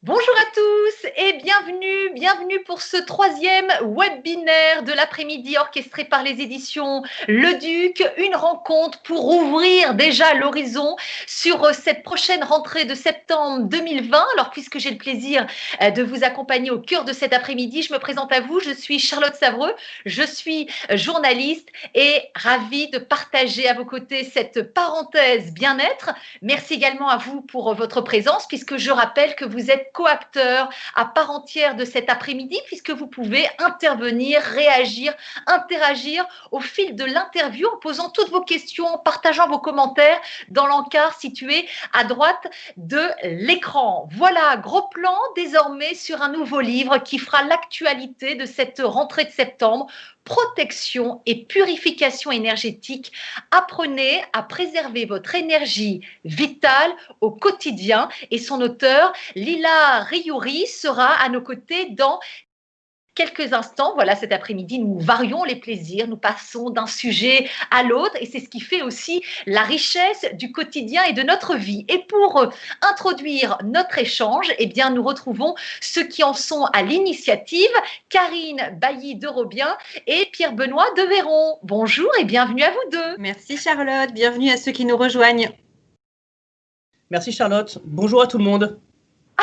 Bonjour à tous et bienvenue pour ce 3e webinaire de l'après-midi orchestré par les éditions Le Duc, une rencontre pour ouvrir déjà l'horizon sur cette prochaine rentrée de septembre 2020. Alors puisque j'ai le plaisir de vous accompagner au cœur de cet après-midi, je me présente à vous, je suis Charlotte Savreux, je suis journaliste et ravie de partager à vos côtés cette parenthèse bien-être. Merci également à vous pour votre présence puisque je rappelle que vous êtes co-acteur à part entière de cet après-midi puisque vous pouvez intervenir, réagir, interagir au fil de l'interview en posant toutes vos questions, en partageant vos commentaires dans l'encart situé à droite de l'écran. Voilà, gros plan désormais sur un nouveau livre qui fera l'actualité de cette rentrée de septembre. Protection et purification énergétique. Apprenez à préserver votre énergie vitale au quotidien. Et son auteur, Lila Riouri, sera à nos côtés dans quelques instants. Voilà, cet après-midi, nous varions les plaisirs, nous passons d'un sujet à l'autre et c'est ce qui fait aussi la richesse du quotidien et de notre vie. Et pour introduire notre échange, eh bien, nous retrouvons ceux qui en sont à l'initiative, Karine Bailly de Robien et Pierre-Benoît de Véron. Bonjour et bienvenue à vous deux. Merci Charlotte, bienvenue à ceux qui nous rejoignent. Merci Charlotte, bonjour à tout le monde.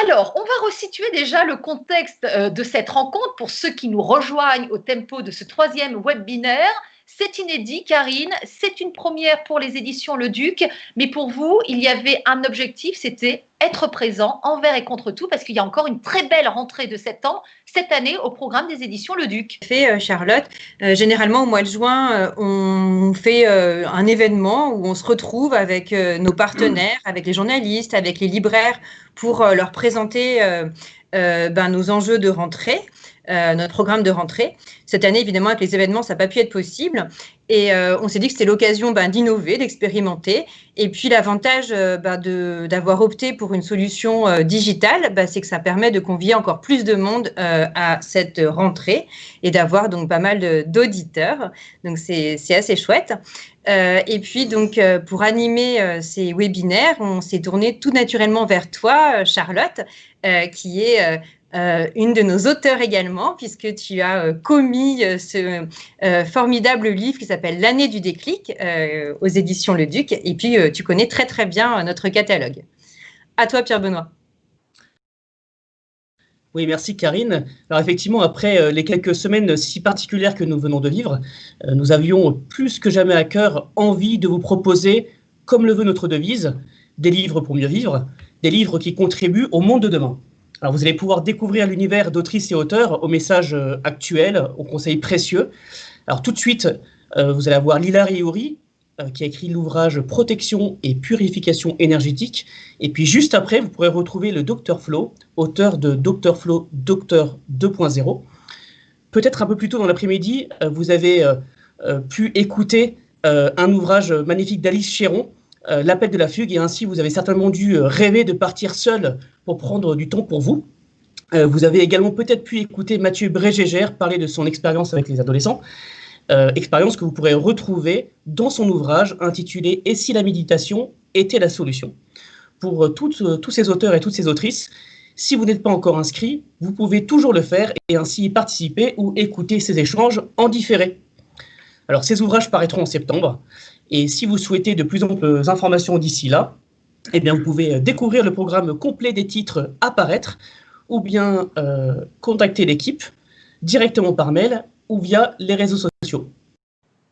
Alors, on va resituer déjà le contexte de cette rencontre pour ceux qui nous rejoignent au tempo de ce 3e webinaire. C'est inédit, Karine, c'est une première pour les éditions Le Duc, mais pour vous, il y avait un objectif, c'était être présent envers et contre tout, parce qu'il y a encore une très belle rentrée de septembre cette année au programme des éditions Le Duc. Charlotte, généralement au mois de juin, on fait un événement où on se retrouve avec nos partenaires, avec les journalistes, avec les libraires pour leur présenter nos enjeux de rentrée. Notre programme de rentrée. Cette année, évidemment, avec les événements, ça n'a pas pu être possible. Et on s'est dit que c'était l'occasion d'innover, d'expérimenter. Et puis, l'avantage d'avoir opté pour une solution digitale, c'est que ça permet de convier encore plus de monde à cette rentrée et d'avoir donc pas mal d'auditeurs. Donc, c'est assez chouette. Et puis, donc, pour animer ces webinaires, on s'est tourné tout naturellement vers toi, Charlotte, qui est une de nos auteurs également, puisque tu as commis ce formidable livre qui s'appelle L'année du déclic aux éditions Le Duc. Et puis, tu connais très, très bien notre catalogue. À toi, Pierre-Benoît. Oui, merci Karine. Alors effectivement, après les quelques semaines si particulières que nous venons de vivre, nous avions plus que jamais à cœur envie de vous proposer, comme le veut notre devise, des livres pour mieux vivre, des livres qui contribuent au monde de demain. Alors vous allez pouvoir découvrir l'univers d'autrices et auteurs aux messages actuels, aux conseils précieux. Alors tout de suite, vous allez avoir Lila Riouri, qui a écrit l'ouvrage Protection et purification énergétique. Et puis juste après, vous pourrez retrouver le Dr Flo, auteur de Dr Flo, Docteur 2.0. Peut-être un peu plus tôt dans l'après-midi, vous avez pu écouter un ouvrage magnifique d'Alice Chéron, L'appel de la fugue, et ainsi vous avez certainement dû rêver de partir seul pour prendre du temps pour vous. Vous avez également peut-être pu écouter Mathieu Brégégère parler de son expérience avec les adolescents, expérience que vous pourrez retrouver dans son ouvrage intitulé « Et si la méditation était la solution ?» Pour tous ces auteurs et toutes ces autrices, si vous n'êtes pas encore inscrit, vous pouvez toujours le faire et ainsi y participer ou écouter ces échanges en différé. Alors ces ouvrages paraîtront en septembre. Et si vous souhaitez de plus amples informations d'ici là, eh bien vous pouvez découvrir le programme complet des titres à paraître ou bien contacter l'équipe directement par mail ou via les réseaux sociaux.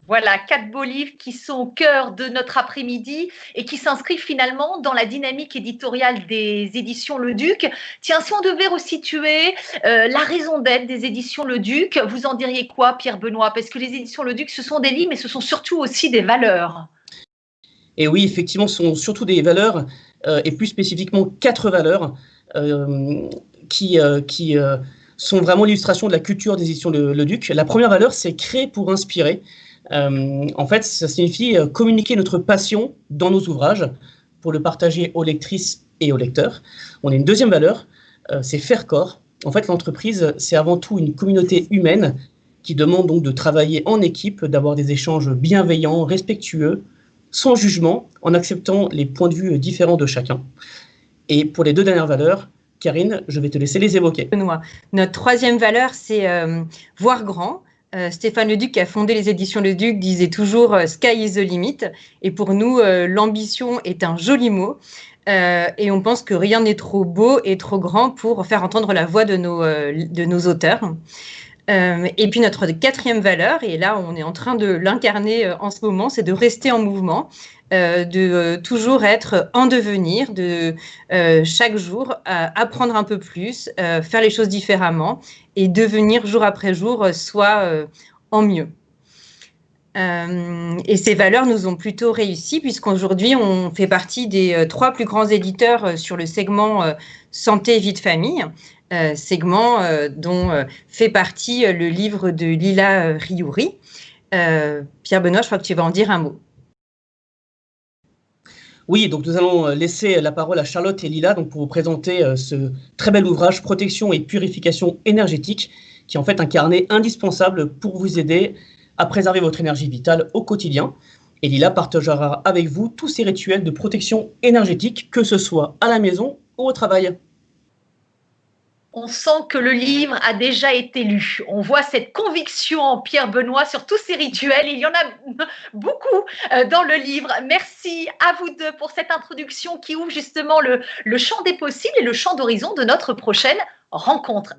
Voilà, 4 beaux livres qui sont au cœur de notre après-midi et qui s'inscrivent finalement dans la dynamique éditoriale des éditions Le Duc. Tiens, si on devait resituer la raison d'être des éditions Le Duc, vous en diriez quoi, Pierre-Benoît? Parce que les éditions Le Duc, ce sont des livres, mais ce sont surtout aussi des valeurs. Et oui, effectivement, ce sont surtout des valeurs, et plus spécifiquement 4 valeurs qui sont vraiment l'illustration de la culture des éditions Le Duc. La première valeur, c'est créer pour inspirer. En fait, ça signifie communiquer notre passion dans nos ouvrages, pour le partager aux lectrices et aux lecteurs. On a une deuxième valeur, c'est faire corps. En fait, l'entreprise, c'est avant tout une communauté humaine qui demande donc de travailler en équipe, d'avoir des échanges bienveillants, respectueux, sans jugement, en acceptant les points de vue différents de chacun. Et pour les deux dernières valeurs, Karine, je vais te laisser les évoquer. Benoît. Notre troisième valeur, c'est voir grand. Stéphane Leduc, qui a fondé les éditions Leduc, disait toujours Sky is the limit. Et pour nous, l'ambition est un joli mot. Et on pense que rien n'est trop beau et trop grand pour faire entendre la voix de nos auteurs. Et puis notre quatrième valeur, et là on est en train de l'incarner en ce moment, c'est de rester en mouvement, de toujours être en devenir, de chaque jour apprendre un peu plus, faire les choses différemment et devenir jour après jour soit en mieux. Et ces valeurs nous ont plutôt réussi puisqu'aujourd'hui on fait partie des 3 plus grands éditeurs sur le segment santé et vie de famille. Segment dont fait partie le livre de Lila Riouri. Pierre-Benoît, je crois que tu vas en dire un mot. Oui, donc nous allons laisser la parole à Charlotte et Lila donc pour vous présenter ce très bel ouvrage Protection et purification énergétique qui est en fait un carnet indispensable pour vous aider à préserver votre énergie vitale au quotidien. Et Lila partagera avec vous tous ces rituels de protection énergétique, que ce soit à la maison ou au travail. On sent que le livre a déjà été lu. On voit cette conviction en Pierre-Benoît sur tous ces rituels. Il y en a beaucoup dans le livre. Merci à vous deux pour cette introduction qui ouvre justement le champ des possibles et le champ d'horizon de notre prochaine rencontre.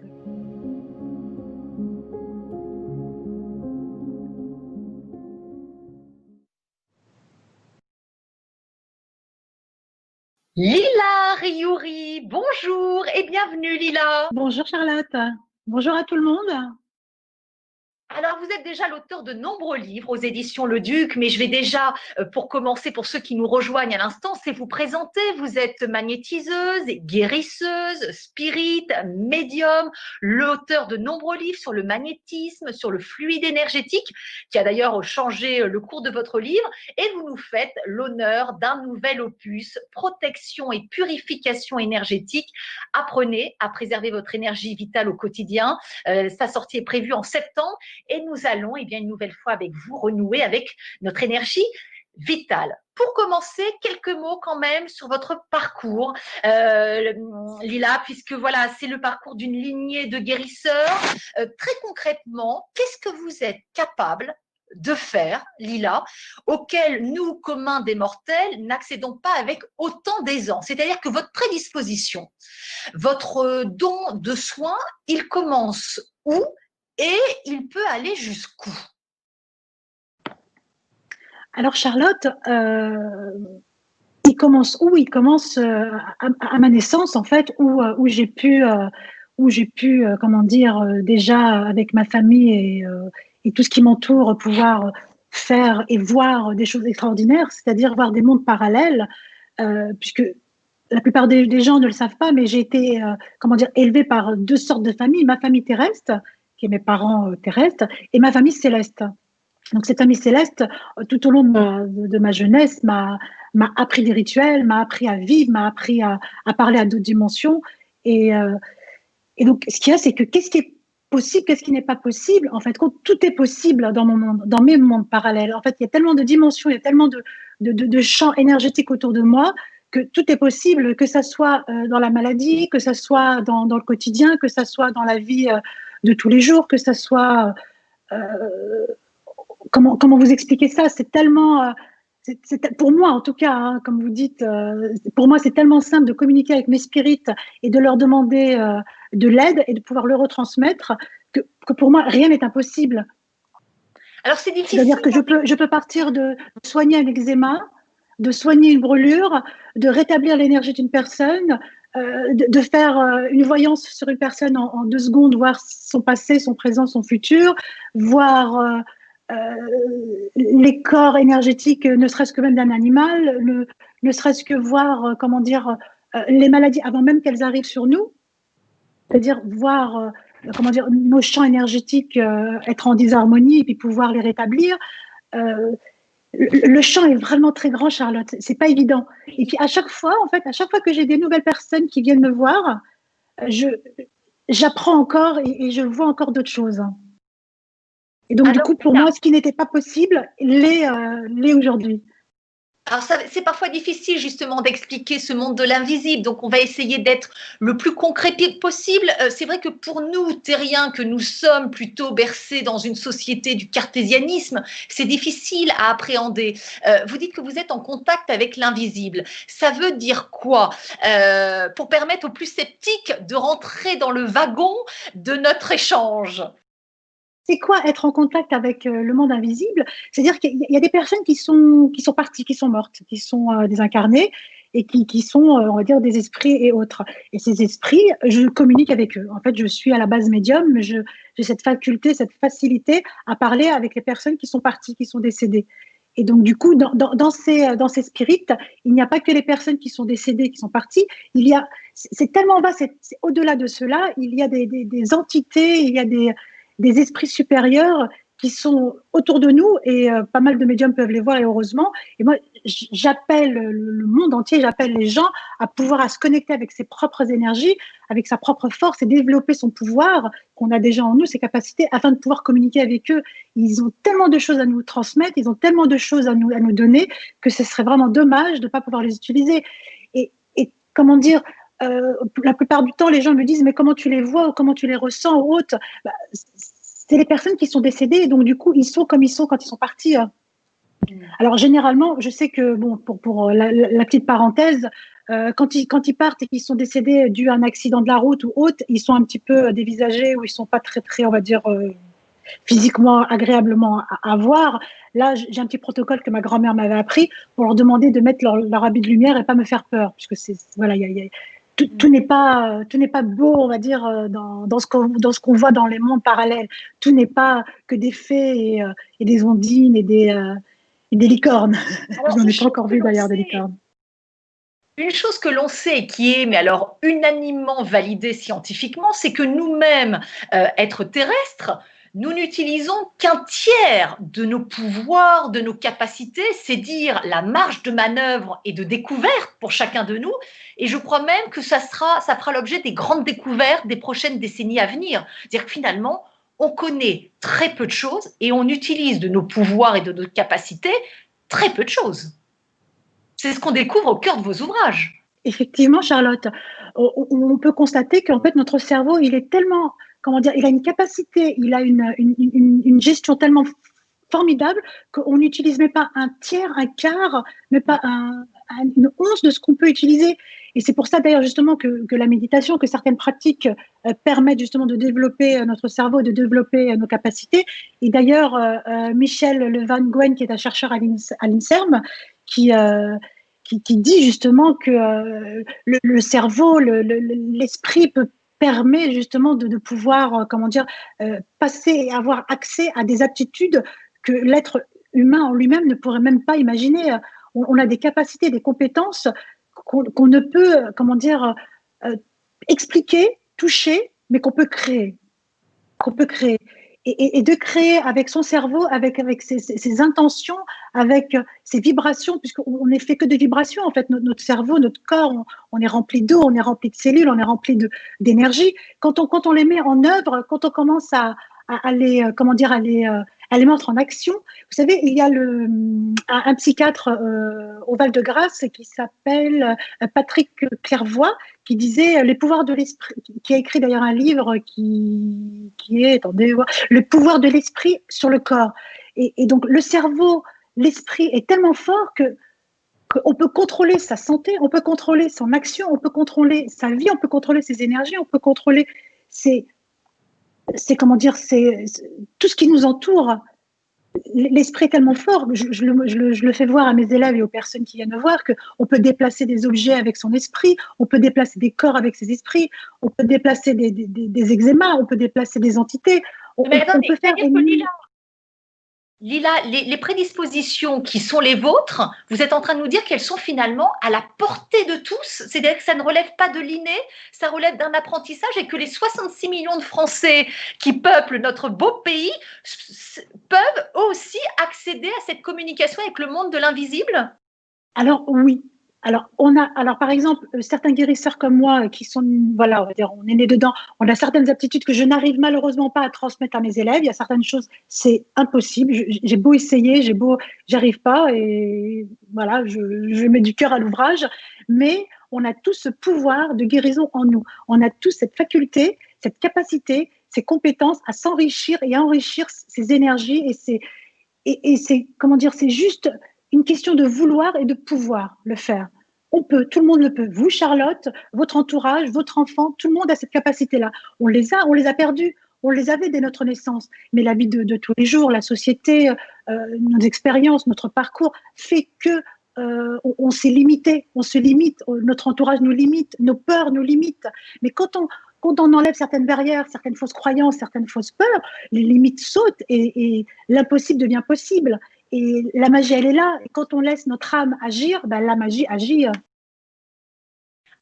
Lila Riouri, bonjour et bienvenue Lila. Bonjour Charlotte, bonjour à tout le monde. Alors, vous êtes déjà l'auteur de nombreux livres aux éditions Le Duc, mais je vais déjà, pour commencer, pour ceux qui nous rejoignent à l'instant, c'est vous présenter. Vous êtes magnétiseuse, guérisseuse, spirit, médium, l'auteur de nombreux livres sur le magnétisme, sur le fluide énergétique, qui a d'ailleurs changé le cours de votre livre, et vous nous faites l'honneur d'un nouvel opus, Protection et purification énergétique. Apprenez à préserver votre énergie vitale au quotidien. Sa sortie est prévue en septembre. Et nous allons, une nouvelle fois avec vous, renouer avec notre énergie vitale. Pour commencer, quelques mots quand même sur votre parcours, Lila, puisque voilà, c'est le parcours d'une lignée de guérisseurs. Très concrètement, qu'est-ce que vous êtes capable de faire, Lila, auquel nous, communs des mortels, n'accédons pas avec autant d'aisance? C'est-à-dire que votre prédisposition, votre don de soin, il commence où? Et il peut aller jusqu'où? Alors Charlotte, il commence où? Il commence à ma naissance en fait, où j'ai pu, comment dire, déjà avec ma famille et tout ce qui m'entoure, pouvoir faire et voir des choses extraordinaires, c'est-à-dire voir des mondes parallèles, puisque la plupart des gens ne le savent pas, mais j'ai été, élevée par 2 sortes de familles. Ma famille terrestre, qui est mes parents terrestres, et ma famille céleste. Donc cette famille céleste, tout au long de ma jeunesse, m'a appris des rituels, m'a appris à vivre, m'a appris à parler à d'autres dimensions. Et donc ce qu'il y a, c'est que qu'est-ce qui est possible, qu'est-ce qui n'est pas possible? En fait, tout est possible dans mon monde, dans mes mondes parallèles. En fait, il y a tellement de dimensions, il y a tellement de champs énergétiques autour de moi que tout est possible, que ça soit dans la maladie, que ça soit dans le quotidien, que ça soit dans la vie de tous les jours, que ça soit comment vous expliquer ça? C'est tellement pour moi en tout cas, hein, comme vous dites, pour moi c'est tellement simple de communiquer avec mes spirites et de leur demander de l'aide et de pouvoir le retransmettre que pour moi rien n'est impossible. Alors c'est difficile. C'est-à-dire que je peux partir de soigner un eczéma, de soigner une brûlure, de rétablir l'énergie d'une personne, de faire une voyance sur une personne en 2 secondes, voir son passé, son présent, son futur, voir les corps énergétiques, ne serait-ce que même d'un animal, ne serait-ce que voir, les maladies avant même qu'elles arrivent sur nous, c'est-à-dire voir, nos champs énergétiques être en disharmonie et puis pouvoir les rétablir. le champ est vraiment très grand, Charlotte. C'est pas évident. Et puis à chaque fois, en fait, à chaque fois que j'ai des nouvelles personnes qui viennent me voir, je j'apprends encore et je vois encore d'autres choses. Et donc du Alors, coup, pour moi, ce qui n'était pas possible l'est aujourd'hui. Alors, c'est parfois difficile justement d'expliquer ce monde de l'invisible, donc on va essayer d'être le plus concret possible. C'est vrai que pour nous, terriens, que nous sommes plutôt bercés dans une société du cartésianisme, c'est difficile à appréhender. Vous dites que vous êtes en contact avec l'invisible. Ça veut dire quoi? Pour permettre aux plus sceptiques de rentrer dans le wagon de notre échange. C'est quoi être en contact avec le monde invisible? C'est-à-dire qu'il y a des personnes qui sont parties, qui sont mortes, qui sont désincarnées et qui sont, on va dire, des esprits et autres. Et ces esprits, je communique avec eux. En fait, je suis à la base médium, mais j'ai cette faculté, cette facilité à parler avec les personnes qui sont parties, qui sont décédées. Et donc, du coup, dans ces spirites, il n'y a pas que les personnes qui sont décédées, qui sont parties. C'est tellement vaste, c'est au-delà de cela. Il y a des entités, il y a des esprits supérieurs qui sont autour de nous et pas mal de médiums peuvent les voir et heureusement. Et moi, j'appelle le monde entier, j'appelle les gens à se connecter avec ses propres énergies, avec sa propre force et développer son pouvoir qu'on a déjà en nous, ses capacités, afin de pouvoir communiquer avec eux. Ils ont tellement de choses à nous transmettre, ils ont tellement de choses à nous donner que ce serait vraiment dommage de ne pas pouvoir les utiliser. Et comment dire, la plupart du temps, les gens me disent mais comment tu les vois ou comment tu les ressens ou autre. Bah, c'est les personnes qui sont décédées et donc du coup ils sont comme ils sont quand ils sont partis. Alors généralement, je sais que bon pour la petite parenthèse, quand ils partent et qu'ils sont décédés dû à un accident de la route ou autre, ils sont un petit peu dévisagés ou ils sont pas très on va dire physiquement agréablement à voir. Là, j'ai un petit protocole que ma grand-mère m'avait appris pour leur demander de mettre leur habit de lumière et pas me faire peur, puisque voilà, tout n'est pas beau, on va dire, dans ce qu'on voit dans les mondes parallèles. Tout n'est pas que des fées et des ondines et des licornes. Alors, Je n'en ai pas encore vu d'ailleurs des licornes. Une chose que l'on sait, qui est, mais alors unanimement validée scientifiquement, c'est que nous-mêmes, êtres terrestres, nous n'utilisons qu'un tiers de nos pouvoirs, de nos capacités, c'est dire la marge de manœuvre et de découverte pour chacun de nous. Et je crois même que ça fera l'objet des grandes découvertes des prochaines décennies à venir. C'est-à-dire que finalement, on connaît très peu de choses et on utilise de nos pouvoirs et de nos capacités très peu de choses. C'est ce qu'on découvre au cœur de vos ouvrages. Effectivement, Charlotte, on peut constater qu'en fait, notre cerveau, il est tellement, comment dire, il a une capacité, il a une gestion tellement formidable qu'on n'utilise même pas un tiers, un quart, même pas une once de ce qu'on peut utiliser. Et c'est pour ça d'ailleurs justement que la méditation, que certaines pratiques permettent justement de développer notre cerveau, de développer nos capacités. Et d'ailleurs, Michel Le Van Gogh, qui est un chercheur à l'INSERM, qui dit justement que le cerveau, l'esprit permet justement de pouvoir, comment dire, passer et avoir accès à des aptitudes que l'être humain en lui-même ne pourrait même pas imaginer. On a des capacités, des compétences qu'on ne peut, comment dire, expliquer, toucher, mais qu'on peut créer. Et de créer avec son cerveau, avec ses intentions, avec ses vibrations, puisqu'on n'est fait que de vibrations. En fait, notre cerveau, notre corps, on est rempli d'eau, on est rempli de cellules, on est rempli d'énergie. Quand on les met en œuvre, quand on commence à les, comment dire, à les mettre en action. Vous savez, il y a un psychiatre au Val-de-Grâce qui s'appelle Patrick Clairvoy, qui disait les pouvoirs de l'esprit, qui a écrit d'ailleurs un livre qui est, attendez, le pouvoir de l'esprit sur le corps. Et donc le cerveau, l'esprit est tellement fort qu'on peut contrôler sa santé, on peut contrôler son action, on peut contrôler sa vie, on peut contrôler ses énergies, on peut contrôler comment dire, c'est tout ce qui nous entoure. L'esprit est tellement fort, je le fais voir à mes élèves et aux personnes qui viennent me voir, qu'on peut déplacer des objets avec son esprit, on peut déplacer des corps avec ses esprits, on peut déplacer des eczémas, on peut déplacer des entités. Mais attendez, on peut faire Lila, les prédispositions qui sont les vôtres, vous êtes en train de nous dire qu'elles sont finalement à la portée de tous, c'est-à-dire que ça ne relève pas de l'inné, ça relève d'un apprentissage et que les 66 millions de Français qui peuplent notre beau pays peuvent aussi accéder à cette communication avec le monde de l'invisible? Alors oui. Alors par exemple, certains guérisseurs comme moi qui sont, voilà, on va dire, on est né dedans, on a certaines aptitudes que je n'arrive malheureusement pas à transmettre à mes élèves. Il y a certaines choses, c'est impossible. J'ai beau essayer, j'arrive pas et voilà, je mets du cœur à l'ouvrage. Mais on a tous ce pouvoir de guérison en nous. On a tous cette faculté, cette capacité, ces compétences à s'enrichir et à enrichir ces énergies et c'est, comment dire, c'est juste une question de vouloir et de pouvoir le faire. On peut, tout le monde le peut. Vous, Charlotte, votre entourage, votre enfant, tout le monde a cette capacité-là. On les a perdus. On les avait dès notre naissance. Mais la vie de tous les jours, la société, nos expériences, notre parcours fait que on s'est limité, on se limite, notre entourage nous limite, nos peurs nous limitent. Mais quand on enlève certaines barrières, certaines fausses croyances, certaines fausses peurs, les limites sautent et l'impossible devient possible. Et la magie, elle est là. Et quand on laisse notre âme agir, ben, la magie agit.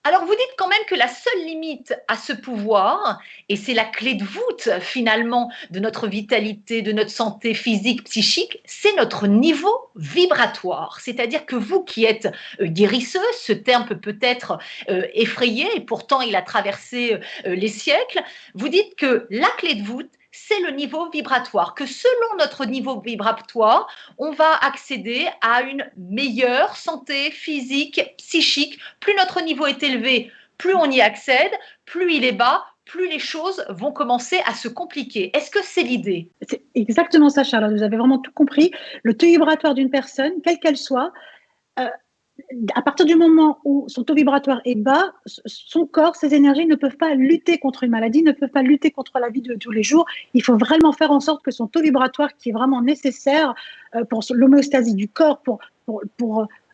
Alors, vous dites quand même que la seule limite à ce pouvoir, et c'est la clé de voûte finalement de notre vitalité, de notre santé physique, psychique, c'est notre niveau vibratoire. C'est-à-dire que vous qui êtes guérisseuse, ce terme peut peut-être effrayer, et pourtant il a traversé les siècles, vous dites que la clé de voûte, c'est le niveau vibratoire, que selon notre niveau vibratoire, on va accéder à une meilleure santé physique, psychique. Plus notre niveau est élevé, plus on y accède, plus il est bas, plus les choses vont commencer à se compliquer. Est-ce que c'est l'idée? C'est exactement ça, Charlotte. Vous avez vraiment tout compris. Le taux vibratoire d'une personne, quelle qu'elle soit, à partir du moment où son taux vibratoire est bas, son corps, ses énergies ne peuvent pas lutter contre une maladie, ne peuvent pas lutter contre la vie de tous les jours. Il faut vraiment faire en sorte que son taux vibratoire, qui est vraiment nécessaire pour l'homéostasie du corps,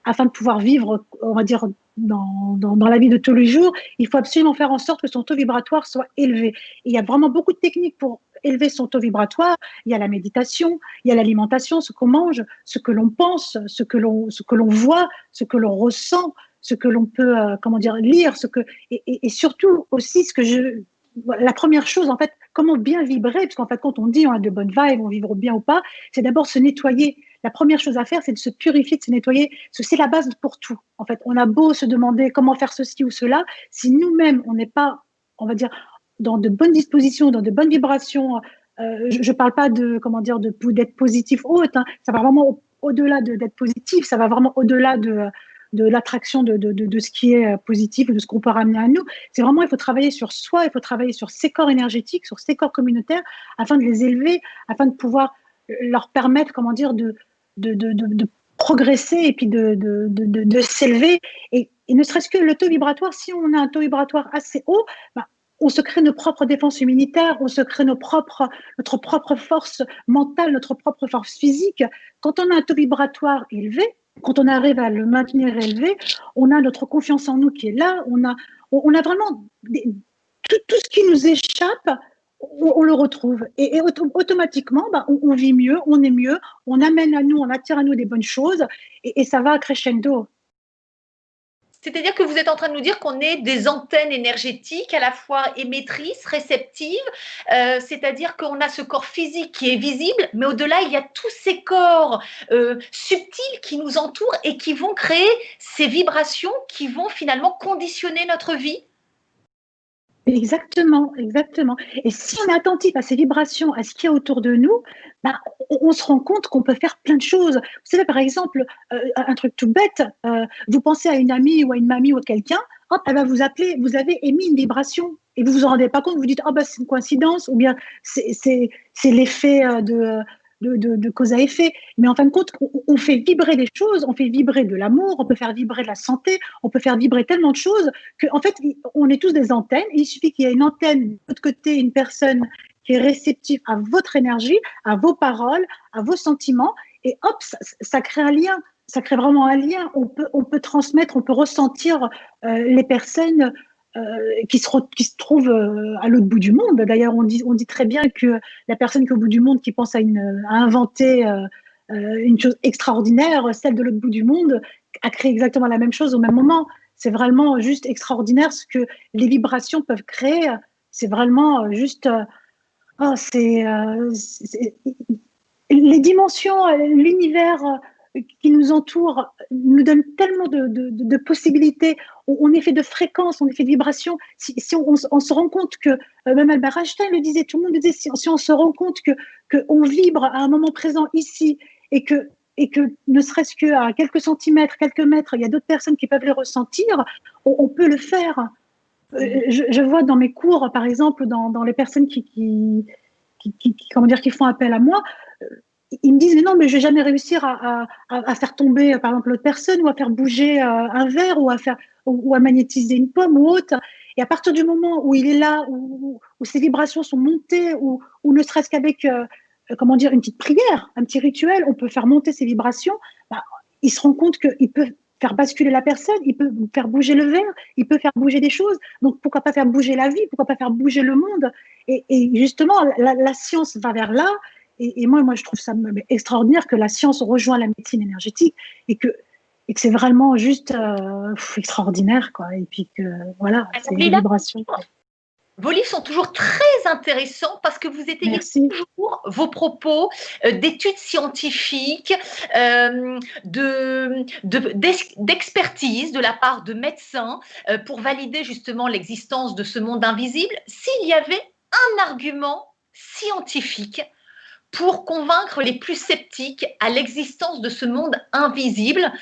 afin de pouvoir vivre, on va dire, dans la vie de tous les jours, il faut absolument faire en sorte que son taux vibratoire soit élevé. Et il y a vraiment beaucoup de techniques pour élever son taux vibratoire. Il y a la méditation, il y a l'alimentation, ce qu'on mange, ce que l'on pense, ce que l'on voit, ce que l'on ressent, ce que l'on peut, lire, et surtout aussi la première chose, en fait, comment bien vibrer, parce qu'en fait, quand on dit on a de bonnes vibes, on vibre bien ou pas, c'est d'abord se nettoyer. La première chose à faire, c'est de se purifier, de se nettoyer, parce que c'est la base pour tout. En fait, on a beau se demander comment faire ceci ou cela, si nous-mêmes, on n'est pas, on va dire, dans de bonnes dispositions, dans de bonnes vibrations, je ne parle pas d'être positif ou autre, hein, ça va vraiment au-delà d'être positif, ça va vraiment au-delà de l'attraction de ce qui est positif, de ce qu'on peut ramener à nous. C'est vraiment, il faut travailler sur soi, il faut travailler sur ses corps énergétiques, sur ses corps communautaires, afin de les élever, afin de pouvoir leur permettre, de progresser et puis de s'élever. Et ne serait-ce que le taux vibratoire, si on a un taux vibratoire assez haut, on se crée nos propres défenses immunitaires, on se crée notre propre force mentale, notre propre force physique. Quand on a un taux vibratoire élevé, quand on arrive à le maintenir élevé, on a notre confiance en nous qui est là, on a vraiment tout ce qui nous échappe, on le retrouve. Et automatiquement, on vit mieux, on est mieux, on attire à nous des bonnes choses et ça va crescendo. C'est-à-dire que vous êtes en train de nous dire qu'on est des antennes énergétiques à la fois émettrices, réceptives, c'est-à-dire qu'on a ce corps physique qui est visible, mais au-delà, il y a tous ces corps subtils qui nous entourent et qui vont créer ces vibrations qui vont finalement conditionner notre vie. Exactement, exactement. Et si on est attentif à ces vibrations, à ce qu'il y a autour de nous, on se rend compte qu'on peut faire plein de choses. Vous savez, par exemple, un truc tout bête, vous pensez à une amie ou à une mamie ou à quelqu'un, hop, elle va vous appeler, vous avez émis une vibration et vous vous en rendez pas compte, vous dites, c'est une coïncidence ou bien c'est l'effet de cause à effet. Mais en fin de compte, on fait vibrer des choses, on fait vibrer de l'amour, on peut faire vibrer de la santé, on peut faire vibrer tellement de choses qu'en fait, on est tous des antennes. Il suffit qu'il y ait une antenne de l'autre côté, une personne qui est réceptive à votre énergie, à vos paroles, à vos sentiments, et hop, ça crée un lien. Ça crée vraiment un lien. On peut transmettre, on peut ressentir les personnes qui se trouve à l'autre bout du monde. D'ailleurs, on dit très bien que la personne qui est au bout du monde, qui pense à inventer une chose extraordinaire, celle de l'autre bout du monde a créé exactement la même chose au même moment. C'est vraiment juste extraordinaire ce que les vibrations peuvent créer. C'est vraiment juste... les dimensions, l'univers qui nous entoure nous donne tellement de possibilités. On est fait de fréquences, on est fait de vibrations. Si on se rend compte que, même Albert Einstein le disait, tout le monde le disait, si on se rend compte que on vibre à un moment présent ici et que ne serait-ce qu'à quelques centimètres, quelques mètres, il y a d'autres personnes qui peuvent les ressentir, on peut le faire. Je vois dans mes cours, par exemple, dans les personnes qui font appel à moi, ils me disent mais non, mais je vais jamais réussir à faire tomber par exemple l'autre personne, ou à faire bouger un verre, ou à magnétiser une pomme ou autre. Et à partir du moment où il est là, où ses vibrations sont montées, ou ne serait-ce qu'avec une petite prière, un petit rituel, on peut faire monter ses vibrations, il se rend compte qu'il peut faire basculer la personne, il peut faire bouger le verre, il peut faire bouger des choses. Donc pourquoi pas faire bouger la vie, pourquoi pas faire bouger le monde. Et justement, la science va vers là. Et moi, je trouve ça extraordinaire que la science rejoint la médecine énergétique, et que c'est vraiment juste extraordinaire, quoi. Et puis que voilà, c'est une vibration. Vos livres sont toujours très intéressants parce que vous étayez toujours vos propos d'études scientifiques, d'expertise de la part de médecins pour valider justement l'existence de ce monde invisible. S'il y avait un argument scientifique pour convaincre les plus sceptiques à l'existence de ce monde invisible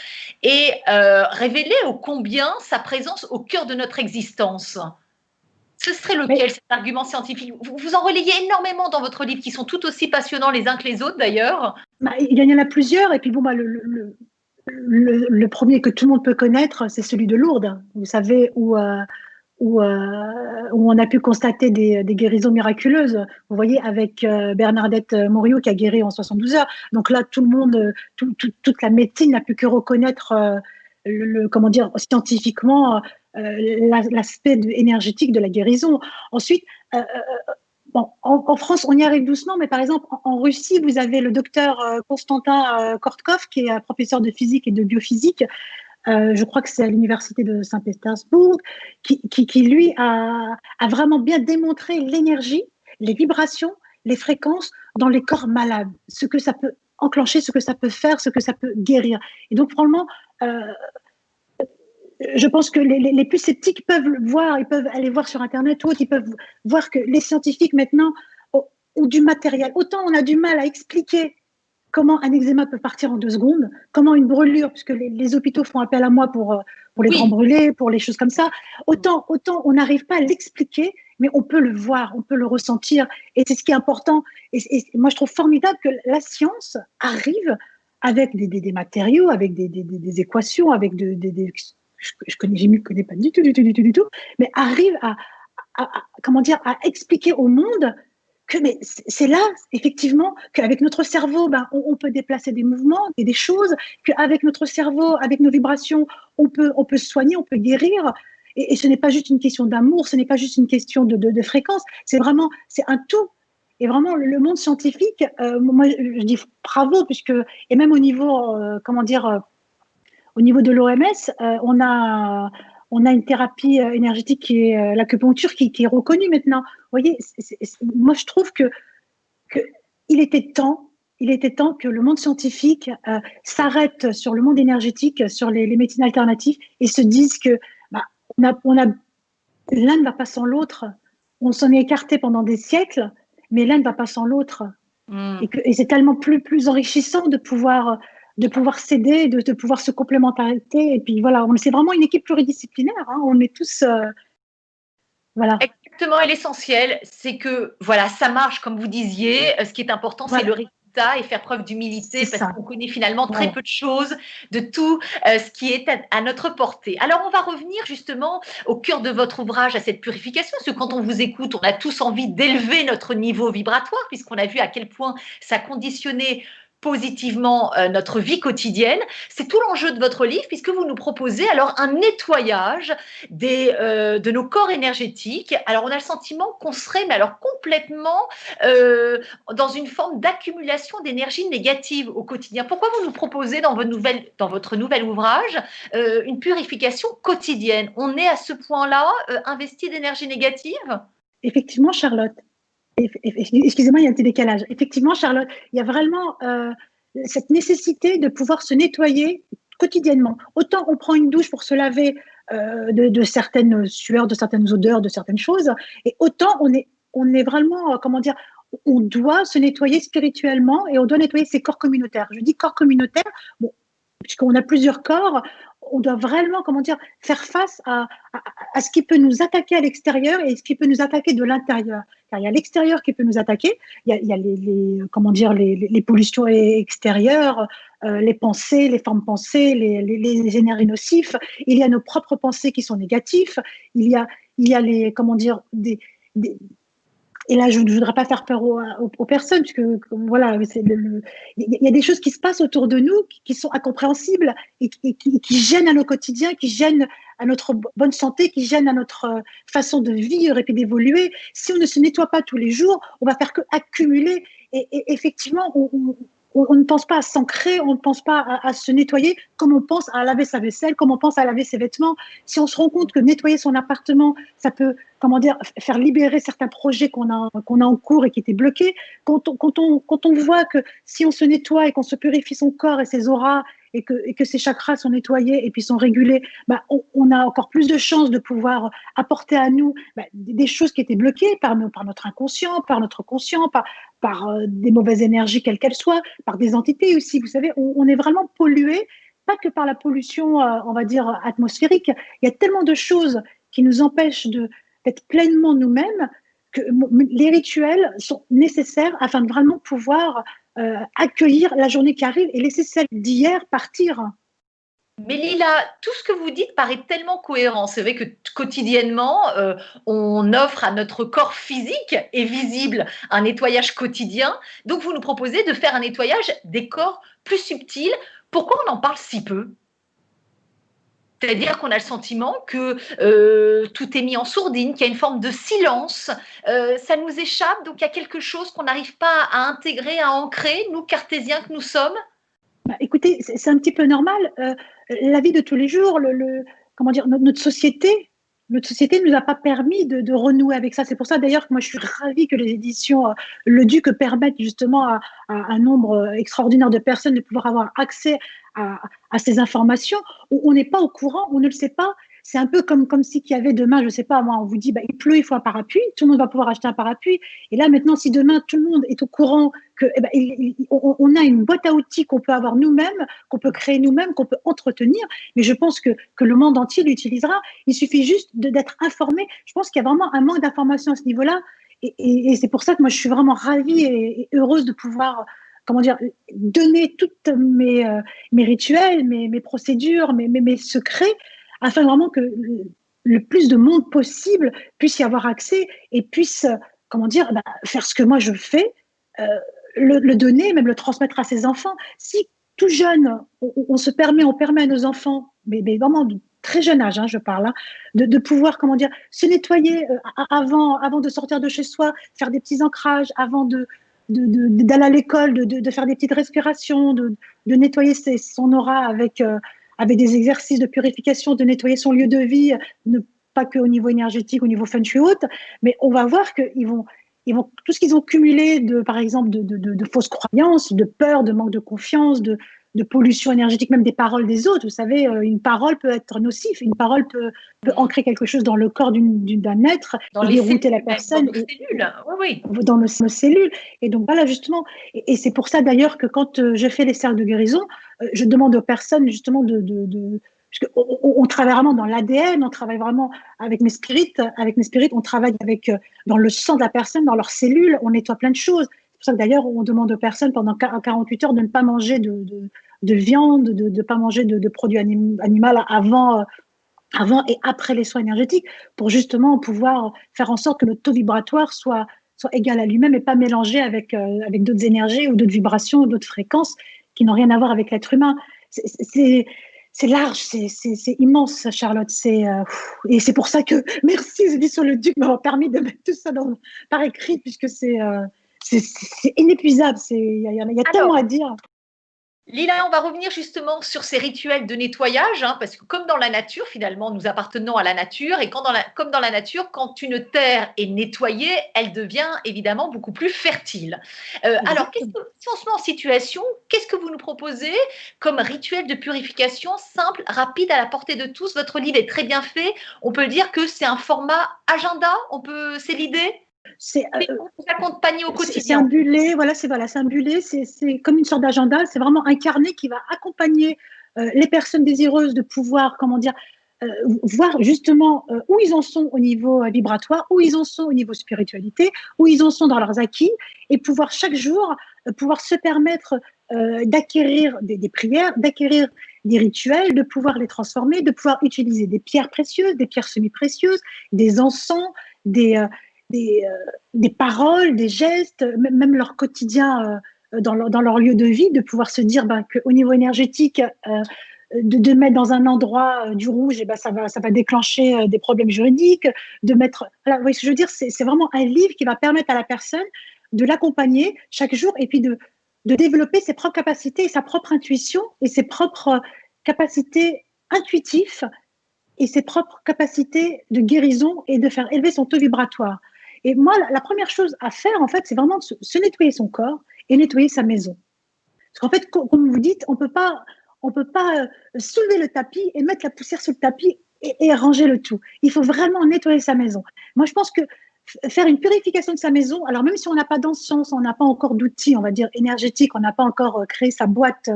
et révéler ô combien sa présence au cœur de notre existence, ce serait lequel, cet argument scientifique? Vous en relayez énormément dans votre livre, qui sont tout aussi passionnants les uns que les autres d'ailleurs. Il y en a plusieurs, et puis bon, le premier que tout le monde peut connaître, c'est celui de Lourdes, vous savez, où on a pu constater des guérisons miraculeuses. Vous voyez, avec Bernadette Morio qui a guéri en 72 heures. Donc là, tout le monde, toute la médecine n'a pu que reconnaître scientifiquement l'aspect énergétique de la guérison. Ensuite, en France, on y arrive doucement, mais par exemple, en Russie, vous avez le docteur Konstantin Kortkov, qui est professeur de physique et de biophysique. Je crois que c'est à l'université de Saint-Pétersbourg, qui lui a vraiment bien démontré l'énergie, les vibrations, les fréquences dans les corps malades, ce que ça peut enclencher, ce que ça peut faire, ce que ça peut guérir. Et donc, probablement, je pense que les plus sceptiques peuvent le voir, ils peuvent aller voir sur Internet ou autre, ils peuvent voir que les scientifiques maintenant ont du matériel. Autant on a du mal à expliquer comment un eczéma peut partir en 2 secondes, comment une brûlure, puisque les hôpitaux font appel à moi pour les grands brûlés, pour les choses comme ça, autant on n'arrive pas à l'expliquer, mais on peut le voir, on peut le ressentir, et c'est ce qui est important. Et moi, je trouve formidable que la science arrive avec des matériaux, avec des équations, avec je ne connais pas du tout, mais arrive à expliquer au monde que c'est là, effectivement, qu'avec notre cerveau, on peut déplacer des mouvements et des choses, qu'avec notre cerveau, avec nos vibrations, on peut se soigner, on peut guérir. Et ce n'est pas juste une question d'amour, ce n'est pas juste une question de fréquence, c'est un tout. Et vraiment, le monde scientifique, moi, je dis bravo, et même au niveau, au niveau de l'OMS, on a une thérapie énergétique qui est l'acupuncture, qui est reconnue maintenant. Vous voyez, moi je trouve que il était temps que le monde scientifique s'arrête sur le monde énergétique, sur les médecines alternatives, et se dise que l'un ne va pas sans l'autre. On s'en est écarté pendant des siècles, mais l'un ne va pas sans l'autre. Et c'est tellement plus enrichissant de pouvoir s'aider, de pouvoir se complémenter. Et puis voilà, c'est vraiment une équipe pluridisciplinaire. Hein, on est tous... voilà. Exactement, et l'essentiel, c'est que voilà, ça marche comme vous disiez. Ce qui est important, c'est le résultat, et faire preuve d'humilité, parce qu'on connaît finalement très peu de choses de tout ce qui est à notre portée. Alors, on va revenir justement au cœur de votre ouvrage, à cette purification, parce que quand on vous écoute, on a tous envie d'élever notre niveau vibratoire, puisqu'on a vu à quel point ça conditionnait positivement notre vie quotidienne. C'est tout l'enjeu de votre livre, puisque vous nous proposez alors un nettoyage de nos corps énergétiques. Alors, on a le sentiment qu'on serait, mais alors complètement dans une forme d'accumulation d'énergie négative au quotidien. Pourquoi vous nous proposez dans votre nouvel ouvrage une purification quotidienne? On est à ce point-là investi d'énergie négative? Effectivement, Charlotte. Excusez-moi, il y a un petit décalage. Effectivement, Charlotte, il y a vraiment cette nécessité de pouvoir se nettoyer quotidiennement. Autant on prend une douche pour se laver de certaines sueurs, de certaines odeurs, de certaines choses, et autant on est vraiment, comment dire, on doit se nettoyer spirituellement et on doit nettoyer ses corps communautaires. Je dis corps communautaire, bon, puisqu'on a plusieurs corps, on doit vraiment, comment dire, faire face à ce qui peut nous attaquer à l'extérieur et ce qui peut nous attaquer de l'intérieur. Car il y a l'extérieur qui peut nous attaquer, il y a comment dire, les pollutions extérieures, les pensées, les formes pensées, les énergies nocifs. Il y a nos propres pensées qui sont négatifs. Il y a les, comment dire, et là, je ne voudrais pas faire peur aux personnes, puisque voilà, il y a des choses qui se passent autour de nous qui sont incompréhensibles et qui gênent à nos quotidiens, qui gênent à notre bonne santé, qui gênent à notre façon de vivre et puis d'évoluer. Si on ne se nettoie pas tous les jours, on va faire que accumuler. Et effectivement, on ne pense pas à s'ancrer, on ne pense pas à se nettoyer comme on pense à laver sa vaisselle, comme on pense à laver ses vêtements. Si on se rend compte que nettoyer son appartement, ça peut, comment dire, faire libérer certains projets qu'on a en cours et qui étaient bloqués, quand on voit que si on se nettoie et qu'on se purifie son corps et ses auras et que ses chakras sont nettoyés et puis sont régulés, bah, on a encore plus de chances de pouvoir apporter à nous des choses qui étaient bloquées par notre inconscient, par notre conscient, par des mauvaises énergies, quelles qu'elles soient, par des entités aussi. Vous savez, on est vraiment pollué, pas que par la pollution, on va dire, atmosphérique. Il y a tellement de choses qui nous empêchent d'être pleinement nous-mêmes que les rituels sont nécessaires afin de vraiment pouvoir accueillir la journée qui arrive et laisser celle d'hier partir. Mais Lila, tout ce que vous dites paraît tellement cohérent. C'est vrai que quotidiennement, on offre à notre corps physique et visible un nettoyage quotidien. Donc, vous nous proposez de faire un nettoyage des corps plus subtils. Pourquoi on en parle si peu? C'est-à-dire qu'on a le sentiment que tout est mis en sourdine, qu'il y a une forme de silence. Ça nous échappe, donc il y a quelque chose qu'on n'arrive pas à intégrer, à ancrer, nous, cartésiens que nous sommes. Écoutez, c'est un petit peu normal. La vie de tous les jours, comment dire, notre société ne nous a pas permis de renouer avec ça. C'est pour ça d'ailleurs que moi je suis ravie que les éditions Le Duc permettent justement à un nombre extraordinaire de personnes de pouvoir avoir accès à ces informations. On n'est pas au courant, on ne le sait pas. C'est un peu comme si qu'il y avait demain, je ne sais pas, moi, on vous dit, il pleut, il faut un parapluie, tout le monde va pouvoir acheter un parapluie. Et là, maintenant, si demain, tout le monde est au courant on a une boîte à outils qu'on peut avoir nous-mêmes, qu'on peut créer nous-mêmes, qu'on peut entretenir, mais je pense que le monde entier l'utilisera. Il suffit juste d'être informé. Je pense qu'il y a vraiment un manque d'information à ce niveau-là. Et c'est pour ça que moi, je suis vraiment ravie et heureuse de pouvoir, comment dire, donner toutes mes rituels, mes procédures, mes secrets, afin vraiment que le plus de monde possible puisse y avoir accès et puisse, comment dire, faire ce que moi je fais, le donner, même le transmettre à ses enfants. Si tout jeune, on permet à nos enfants, mais vraiment de très jeune âge, je parle, de pouvoir, comment dire, se nettoyer avant de sortir de chez soi, faire des petits ancrages, avant d'aller à l'école, de faire des petites respirations, de nettoyer son aura avec des exercices de purification, de nettoyer son lieu de vie, pas qu'au niveau énergétique, au niveau feng shui haute, mais on va voir qu'ils vont tout ce qu'ils ont cumulé par exemple, de fausses croyances, de peur, de manque de confiance, de pollution énergétique, même des paroles des autres. Vous savez, une parole peut être nocive, une parole peut ancrer quelque chose dans le corps d'un être, et dérouter la personne. Dans nos cellules, oui. Dans nos cellules. Et donc voilà, justement, et c'est pour ça d'ailleurs que quand je fais les cercles de guérison, je demande aux personnes justement parce qu'on travaille vraiment dans l'ADN, on travaille vraiment avec mes spirites, on travaille dans le sang de la personne, dans leurs cellules, on nettoie plein de choses. C'est pour ça que d'ailleurs, on demande aux personnes pendant 48 heures de ne pas manger de viande, de ne pas manger de produits animaux avant et après les soins énergétiques, pour justement pouvoir faire en sorte que le taux vibratoire soit soit égal à lui-même et pas mélangé avec, avec d'autres énergies ou d'autres vibrations ou d'autres fréquences qui n'ont rien à voir avec l'être humain. C'est large, c'est immense, Charlotte. Et c'est pour ça que merci les éditions Le Duc m'avoir permis de mettre tout ça par écrit, puisque c'est inépuisable. Il y a tellement à dire. Lila, on va revenir justement sur ces rituels de nettoyage, hein, parce que comme dans la nature, finalement, nous appartenons à la nature, et comme dans la nature, quand une terre est nettoyée, elle devient évidemment beaucoup plus fertile. Alors, si on se met en situation, qu'est-ce que vous nous proposez comme rituel de purification simple, rapide, à la portée de tous? Votre livre est très bien fait. On peut dire que c'est un format agenda. C'est l'idée. C'est accompagner au quotidien. C'est un bullet, c'est un bullet, c'est comme une sorte d'agenda, c'est vraiment un carnet qui va accompagner les personnes désireuses de pouvoir, voir justement où ils en sont au niveau vibratoire, où ils en sont au niveau spiritualité, où ils en sont dans leurs acquis, et pouvoir chaque jour pouvoir se permettre d'acquérir des prières, d'acquérir des rituels, de pouvoir les transformer, de pouvoir utiliser des pierres précieuses, des pierres semi-précieuses, des encens, des paroles, des gestes, même leur quotidien dans leur lieu de vie, de pouvoir se dire qu'au niveau énergétique, de mettre dans un endroit du rouge, ça va déclencher des problèmes juridiques, de mettre. Voilà, vous voyez ce que je veux dire, c'est vraiment un livre qui va permettre à la personne de l'accompagner chaque jour et puis de développer ses propres capacités, sa propre intuition et ses propres capacités intuitives et ses propres capacités de guérison et de faire élever son taux vibratoire. Et moi, la première chose à faire, en fait, c'est vraiment de se nettoyer son corps et nettoyer sa maison. Parce qu'en fait, comme vous dites, on peut pas soulever le tapis et mettre la poussière sur le tapis et ranger le tout. Il faut vraiment nettoyer sa maison. Moi, je pense que faire une purification de sa maison, alors même si on n'a pas d'encens, on n'a pas encore d'outils, on va dire énergétiques, on n'a pas encore créé sa boîte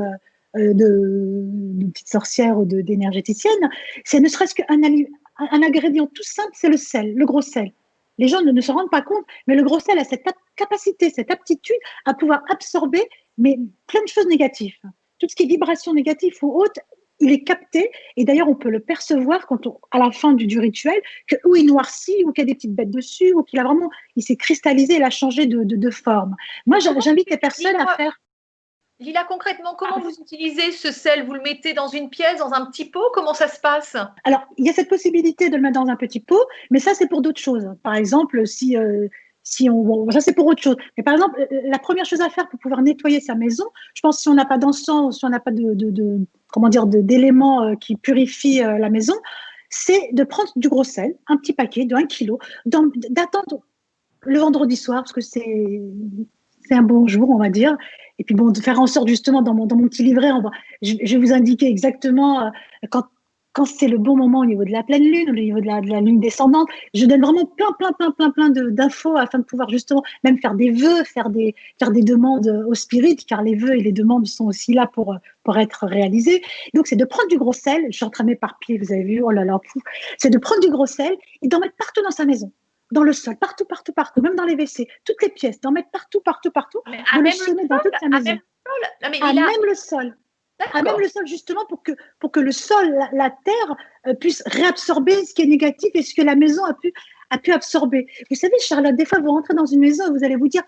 de petite sorcière ou d'énergéticienne, c'est ne serait-ce qu'un ingrédient tout simple, c'est le sel, le gros sel. Les gens ne se rendent pas compte, mais le gros sel a cette capacité, cette aptitude à pouvoir absorber mais plein de choses négatives. Tout ce qui est vibration négative ou haute, il est capté, et d'ailleurs on peut le percevoir à la fin du rituel, où il noircit, ou qu'il y a des petites bêtes dessus, ou il s'est cristallisé, il a changé de forme. Moi, j'invite les personnes à faire. Lila, concrètement, comment vous utilisez ce sel? Vous le mettez dans une pièce, dans un petit pot? Comment ça se passe? Alors, il y a cette possibilité de le mettre dans un petit pot, mais ça, c'est pour d'autres choses. Par exemple, ça, c'est pour autre chose. Mais par exemple, la première chose à faire pour pouvoir nettoyer sa maison, je pense, si on n'a pas d'encens, si on n'a pas d'éléments qui purifient la maison, c'est de prendre du gros sel, un petit paquet de 1 kilo, d'attendre le vendredi soir, parce que c'est un bon jour, on va dire. Et puis bon, de faire en sorte justement dans mon petit livret, je vais vous indiquer exactement quand c'est le bon moment au niveau de la pleine lune, au niveau de la lune descendante. Je donne vraiment plein d'infos afin de pouvoir justement même faire des vœux, faire des demandes au spirit, car les vœux et les demandes sont aussi là pour être réalisés. Donc c'est de prendre du gros sel, je suis en train de m'éparpiller, vous avez vu, oh là là, c'est de prendre du gros sel et d'en mettre partout dans sa maison. Dans le sol, partout, même dans les WC, toutes les pièces, d'en mettre partout, de le semer dans toute sa maison. Même le sol. Même le sol, justement, pour que le sol, la terre, puisse réabsorber ce qui est négatif et ce que la maison a pu absorber. Vous savez, Charlotte, des fois, vous rentrez dans une maison et vous allez vous dire,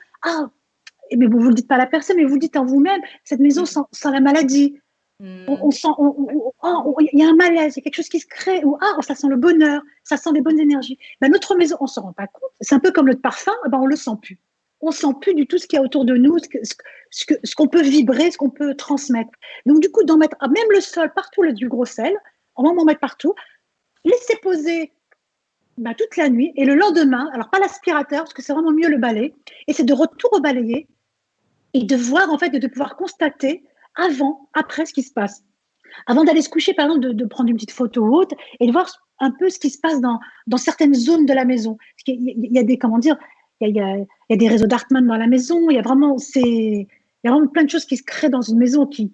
mais vous ne le dites pas à la personne, mais vous le dites en vous-même, cette maison sent la maladie. On sent, il y a un malaise, il y a quelque chose qui se crée, ou ça sent le bonheur, ça sent les bonnes énergies. Notre maison, on ne s'en rend pas compte. C'est un peu comme notre parfum, on ne le sent plus. On ne sent plus du tout ce qu'il y a autour de nous, ce qu'on peut vibrer, ce qu'on peut transmettre. Donc, du coup, d'en mettre même le sol, partout du gros sel, on va en mettre partout, laisser poser toute la nuit, et le lendemain, alors pas l'aspirateur, parce que c'est vraiment mieux le balai, et c'est de retour au balayer, et de voir, en fait, de pouvoir constater avant, après ce qui se passe. Avant d'aller se coucher, par exemple, de prendre une petite photo haute et de voir un peu ce qui se passe dans certaines zones de la maison. Parce qu'il y a des, il y a des réseaux Darkman dans la maison, il y a vraiment plein de choses qui se créent dans une maison qui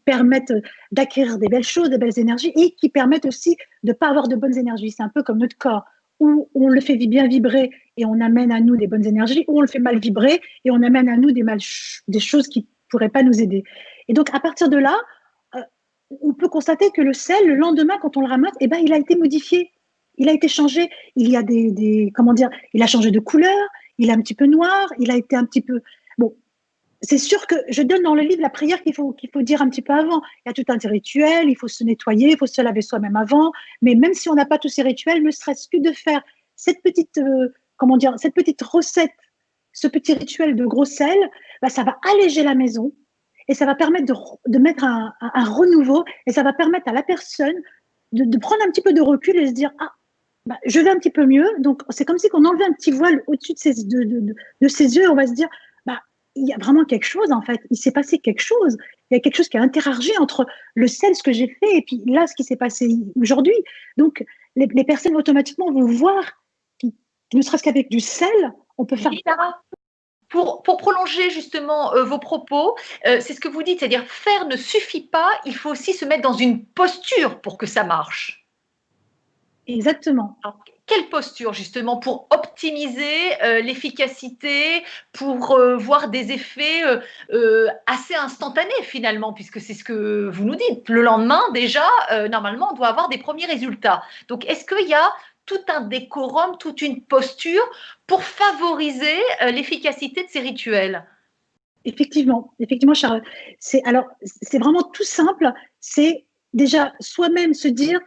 permettent d'acquérir des belles choses, des belles énergies et qui permettent aussi de ne pas avoir de bonnes énergies. C'est un peu comme notre corps, où on le fait bien vibrer et on amène à nous des bonnes énergies, ou on le fait mal vibrer et on amène à nous des choses qui ne pourraient pas nous aider. Et donc, à partir de là, on peut constater que le sel, le lendemain, quand on le ramasse, il a été modifié, il a été changé. Il y a il a changé de couleur, il est un petit peu noir, il a été un petit peu… Bon, c'est sûr que je donne dans le livre la prière qu'il faut dire un petit peu avant. Il y a tout un rituel, il faut se nettoyer, il faut se laver soi-même avant. Mais même si on n'a pas tous ces rituels, ne serait-ce que de faire cette petite, cette petite recette, ce petit rituel de gros sel, bah, ça va alléger la maison et ça va permettre de mettre un renouveau et ça va permettre à la personne de prendre un petit peu de recul et se dire ah, bah, je vais un petit peu mieux. Donc, c'est comme si on enlevait un petit voile au-dessus de ses yeux et on va se dire bah, il y a vraiment quelque chose en fait. Il s'est passé quelque chose. Il y a quelque chose qui a interagi entre le sel, ce que j'ai fait, et puis là, ce qui s'est passé aujourd'hui. Donc, les personnes automatiquement vont voir, ne serait-ce qu'avec du sel, on peut faire… Pour prolonger justement vos propos, c'est ce que vous dites, c'est-à-dire faire ne suffit pas, il faut aussi se mettre dans une posture pour que ça marche. Exactement. Alors, quelle posture justement pour optimiser l'efficacité, pour voir des effets assez instantanés finalement, puisque c'est ce que vous nous dites. Le lendemain déjà, normalement, on doit avoir des premiers résultats. Donc, est-ce qu'il y a tout un décorum, toute une posture pour favoriser l'efficacité de ces rituels? Effectivement, Charles. C'est vraiment tout simple. C'est déjà soi-même se dire,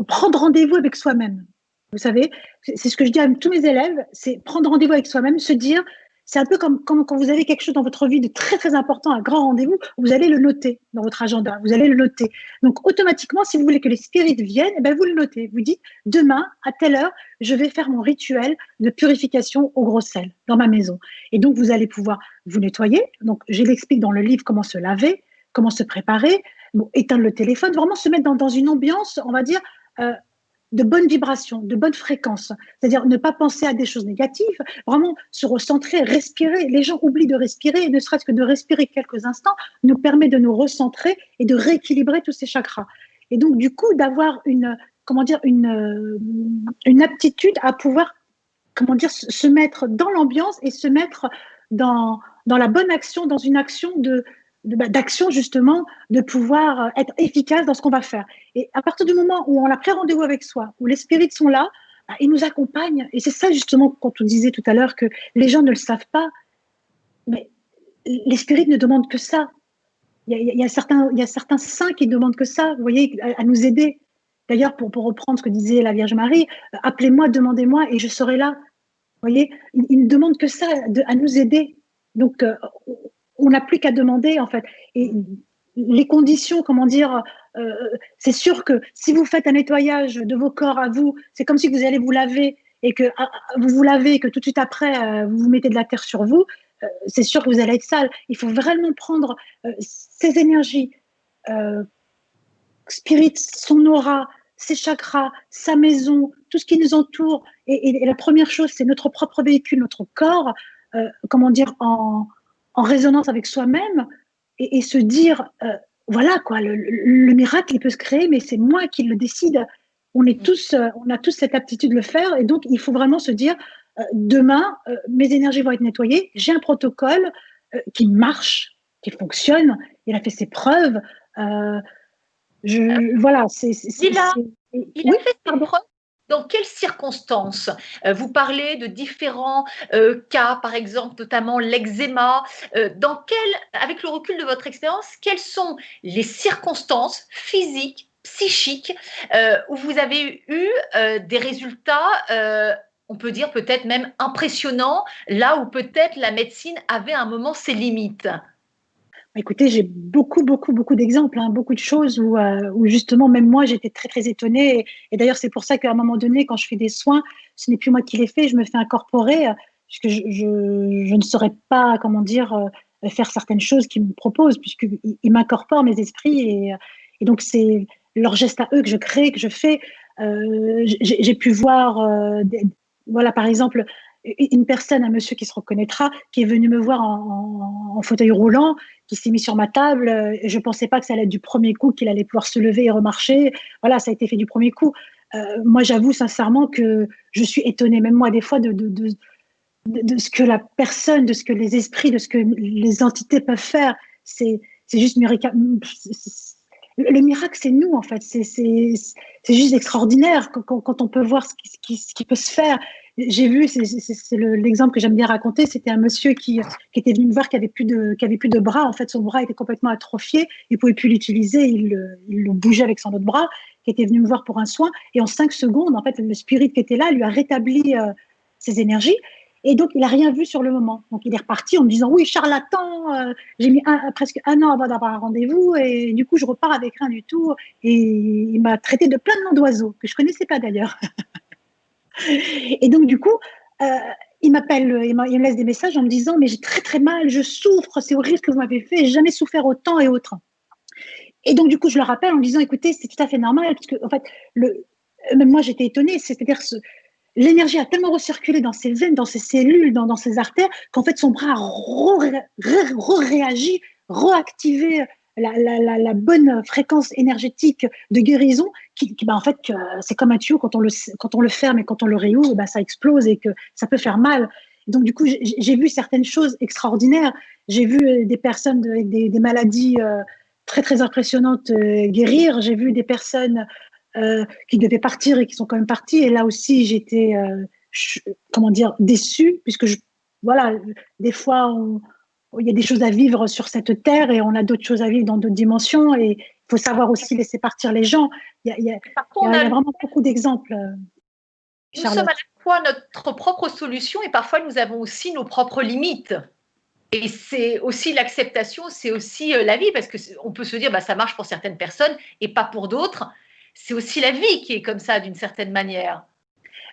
prendre rendez-vous avec soi-même. Vous savez, c'est ce que je dis à tous mes élèves, c'est prendre rendez-vous avec soi-même, se dire, c'est un peu comme quand vous avez quelque chose dans votre vie de très très important, un grand rendez-vous, vous allez le noter dans votre agenda, vous allez le noter. Donc automatiquement, si vous voulez que les spirites viennent, eh ben, vous le notez. Vous dites, demain, à telle heure, je vais faire mon rituel de purification au gros sel dans ma maison. Et donc, vous allez pouvoir vous nettoyer. Donc, je l'explique dans le livre comment se laver, comment se préparer, bon, éteindre le téléphone, vraiment se mettre dans une ambiance, on va dire, de bonnes vibrations, de bonnes fréquences. C'est-à-dire ne pas penser à des choses négatives, vraiment se recentrer, respirer. Les gens oublient de respirer et ne serait-ce que de respirer quelques instants nous permet de nous recentrer et de rééquilibrer tous ces chakras. Et donc, du coup, d'avoir une aptitude à pouvoir, se mettre dans l'ambiance et se mettre dans la bonne action, dans une action d'action justement, de pouvoir être efficace dans ce qu'on va faire. Et à partir du moment où on a pris rendez-vous avec soi, où les spirites sont là, bah, ils nous accompagnent. Et c'est ça justement quand on disait tout à l'heure que les gens ne le savent pas, mais les spirites ne demandent que ça. Il y a certains saints qui demandent que ça, vous voyez, à nous aider. D'ailleurs, pour reprendre ce que disait la Vierge Marie, appelez-moi, demandez-moi et je serai là. Vous voyez, ils ne demandent que ça, à nous aider. Donc, on n'a plus qu'à demander, en fait. Et les conditions, c'est sûr que si vous faites un nettoyage de vos corps à vous, c'est comme si vous allez vous laver et que vous vous lavez et que tout de suite après, vous vous mettez de la terre sur vous, c'est sûr que vous allez être sale. Il faut vraiment prendre ces énergies, spirit, son aura, ses chakras, sa maison, tout ce qui nous entoure. Et la première chose, c'est notre propre véhicule, notre corps, en résonance avec soi-même et se dire, voilà quoi, le miracle, il peut se créer, mais c'est moi qui le décide. On a tous cette aptitude de le faire et donc il faut vraiment se dire, demain, mes énergies vont être nettoyées, j'ai un protocole qui marche, qui fonctionne, il a fait ses preuves. Voilà, il a fait ses preuves. Dans quelles circonstances? Vous parlez de différents cas, par exemple, notamment l'eczéma. Avec le recul de votre expérience, quelles sont les circonstances physiques, psychiques, où vous avez eu des résultats, on peut dire peut-être même impressionnants, là où peut-être la médecine avait à un moment ses limites? Écoutez, j'ai beaucoup d'exemples, beaucoup de choses où justement, même moi, j'étais très, très étonnée. Et d'ailleurs, c'est pour ça qu'à un moment donné, quand je fais des soins, ce n'est plus moi qui les fais, je me fais incorporer, puisque je ne saurais pas, faire certaines choses qu'ils me proposent, puisqu'ils m'incorporent mes esprits. Et donc, c'est leur geste à eux que je crée, que je fais. J'ai pu voir, voilà, par exemple, une personne, un monsieur qui se reconnaîtra, qui est venu me voir en fauteuil roulant, qui s'est mis sur ma table. Je ne pensais pas que ça allait être du premier coup, qu'il allait pouvoir se lever et remarcher. Voilà, ça a été fait du premier coup. Moi, j'avoue sincèrement que je suis étonnée, même moi, des fois, de ce que la personne, de ce que les esprits, de ce que les entités peuvent faire. C'est juste miraculeux. le miracle, c'est nous, en fait. C'est juste extraordinaire quand on peut voir ce qui peut se faire. J'ai vu, c'est l'exemple que j'aime bien raconter, c'était un monsieur qui était venu me voir, qui avait plus de bras. En fait, son bras était complètement atrophié, il pouvait plus l'utiliser, il le bougeait avec son autre bras, qui était venu me voir pour un soin. Et en 5 secondes, en fait, le spirit qui était là lui a rétabli ses énergies. Et donc, il n'a rien vu sur le moment. Donc, il est reparti en me disant, oui, charlatan, j'ai mis presque 1 an avant d'avoir un rendez-vous et du coup, je repars avec rien du tout. Et il m'a traité de plein de noms d'oiseaux, que je ne connaissais pas d'ailleurs. Et donc, du coup, il m'appelle, il me laisse des messages en me disant, mais j'ai très, très mal, je souffre, c'est horrible ce que vous m'avez fait, j'ai jamais souffert autant et autant. Et donc, du coup, je le rappelle en me disant, écoutez, c'est tout à fait normal, parce que, en fait, même moi, j'étais étonnée, c'est-à-dire l'énergie a tellement recirculé dans ses veines, dans ses cellules, dans ses artères, qu'en fait, son bras a réagi, réactivé la bonne fréquence énergétique de guérison, en fait, c'est comme un tuyau, quand on le ferme et quand on le réouvre, ça explose et que ça peut faire mal. Donc, du coup, j'ai vu certaines choses extraordinaires. J'ai vu des personnes avec des maladies très, très impressionnantes guérir. J'ai vu des personnes qui devaient partir et qui sont quand même partis. Et là aussi, j'étais, comment dire, déçue, puisque voilà, des fois, il y a des choses à vivre sur cette terre et on a d'autres choses à vivre dans d'autres dimensions. Et il faut savoir aussi laisser partir les gens. Il y a vraiment beaucoup d'exemples. Nous sommes à la fois notre propre solution et parfois nous avons aussi nos propres limites. Et c'est aussi l'acceptation, c'est aussi la vie, parce qu'on peut se dire ça marche pour certaines personnes et pas pour d'autres. C'est aussi la vie qui est comme ça d'une certaine manière.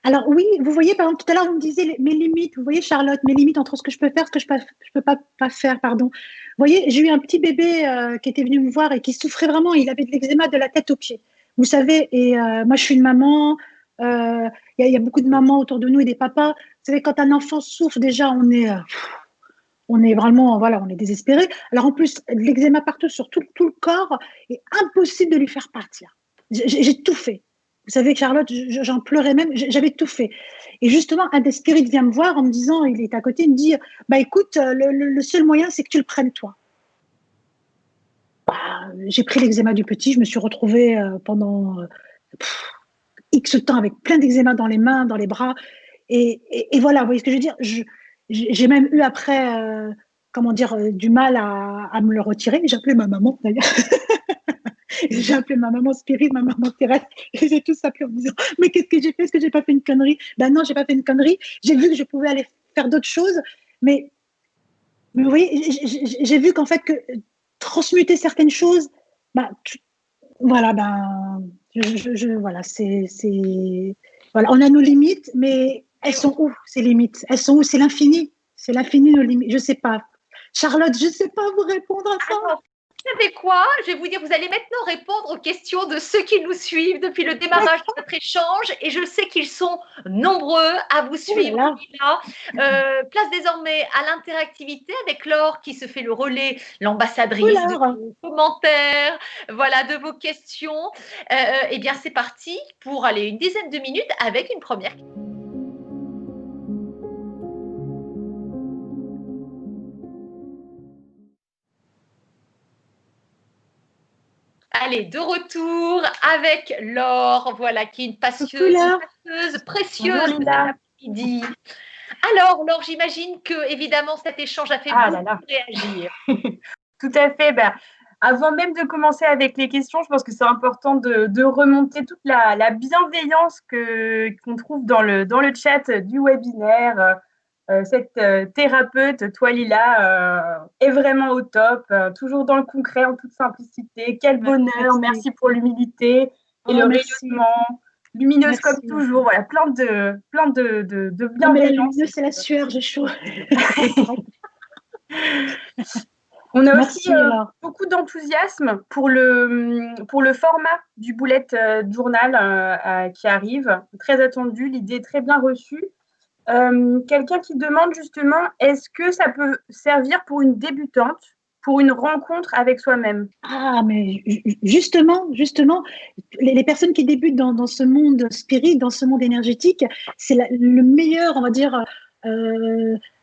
Alors oui, vous voyez, par exemple, tout à l'heure, vous me disiez mes limites. Vous voyez, Charlotte, mes limites entre ce que je peux faire, ce que je peux pas faire, pardon. Vous voyez, j'ai eu un petit bébé qui était venu me voir et qui souffrait vraiment. Il avait de l'eczéma de la tête aux pieds. Vous savez, et moi, je suis une maman. Il y a beaucoup de mamans autour de nous et des papas. Vous savez, quand un enfant souffre, déjà, on est vraiment, voilà, on est désespéré. Alors en plus, de l'eczéma partout sur tout le corps, est impossible de lui faire partir. J'ai tout fait. Vous savez, Charlotte, j'en pleurais même, j'avais tout fait. Et justement, un des spirites vient me voir en me disant, il est à côté, il me dit, écoute, le seul moyen, c'est que tu le prennes toi. J'ai pris l'eczéma du petit, je me suis retrouvée pendant X temps avec plein d'eczéma dans les mains, dans les bras. Et voilà, vous voyez ce que je veux dire, j'ai même eu après, comment dire, du mal à me le retirer. J'ai appelé ma maman d'ailleurs. J'ai appelé ma maman spirit, ma maman terrestre. Et j'ai tous appelé en me disant, mais qu'est-ce que j'ai fait? Est-ce que j'ai pas fait une connerie? Ben non, j'ai pas fait une connerie. J'ai vu que je pouvais aller faire d'autres choses. Mais vous voyez, j'ai vu qu'en fait, que transmuter certaines choses, voilà, voilà, voilà, on a nos limites, mais elles sont où ces limites? Elles sont où? C'est l'infini. C'est l'infini, nos limites. Je sais pas. Charlotte, je sais pas vous répondre à ça. Alors, vous savez quoi? Je vais vous dire, vous allez maintenant répondre aux questions de ceux qui nous suivent depuis le démarrage de notre échange et je sais qu'ils sont nombreux à vous suivre. Place désormais à l'interactivité avec Laure qui se fait le relais, l'ambassadrice de vos commentaires, voilà, de vos questions. Eh bien, c'est parti pour aller une dizaine de minutes avec une première question. Allez, de retour avec Laure, voilà, qui est une passeuse précieuse de l'après-midi. Alors, Laure, j'imagine que, évidemment, cet échange a fait beaucoup réagir. Tout à fait. Avant même de commencer avec les questions, je pense que c'est important de remonter toute la bienveillance qu'on trouve dans le chat du webinaire. Cette thérapeute, toi Lila, est vraiment au top, toujours dans le concret, en toute simplicité. Quel bonheur, merci pour l'humilité et le rayonnement, lumineuse comme toujours. Voilà, plein de bienveillance. Mais la lumineuse, c'est la sueur, j'ai chaud. On a aussi beaucoup d'enthousiasme pour le format du bullet journal qui arrive, très attendu, l'idée très bien reçue. Quelqu'un qui demande justement, est-ce que ça peut servir pour une débutante, pour une rencontre avec soi-même? Ah, mais justement, les personnes qui débutent dans ce monde spirit, dans ce monde énergétique, c'est le meilleur, on va dire,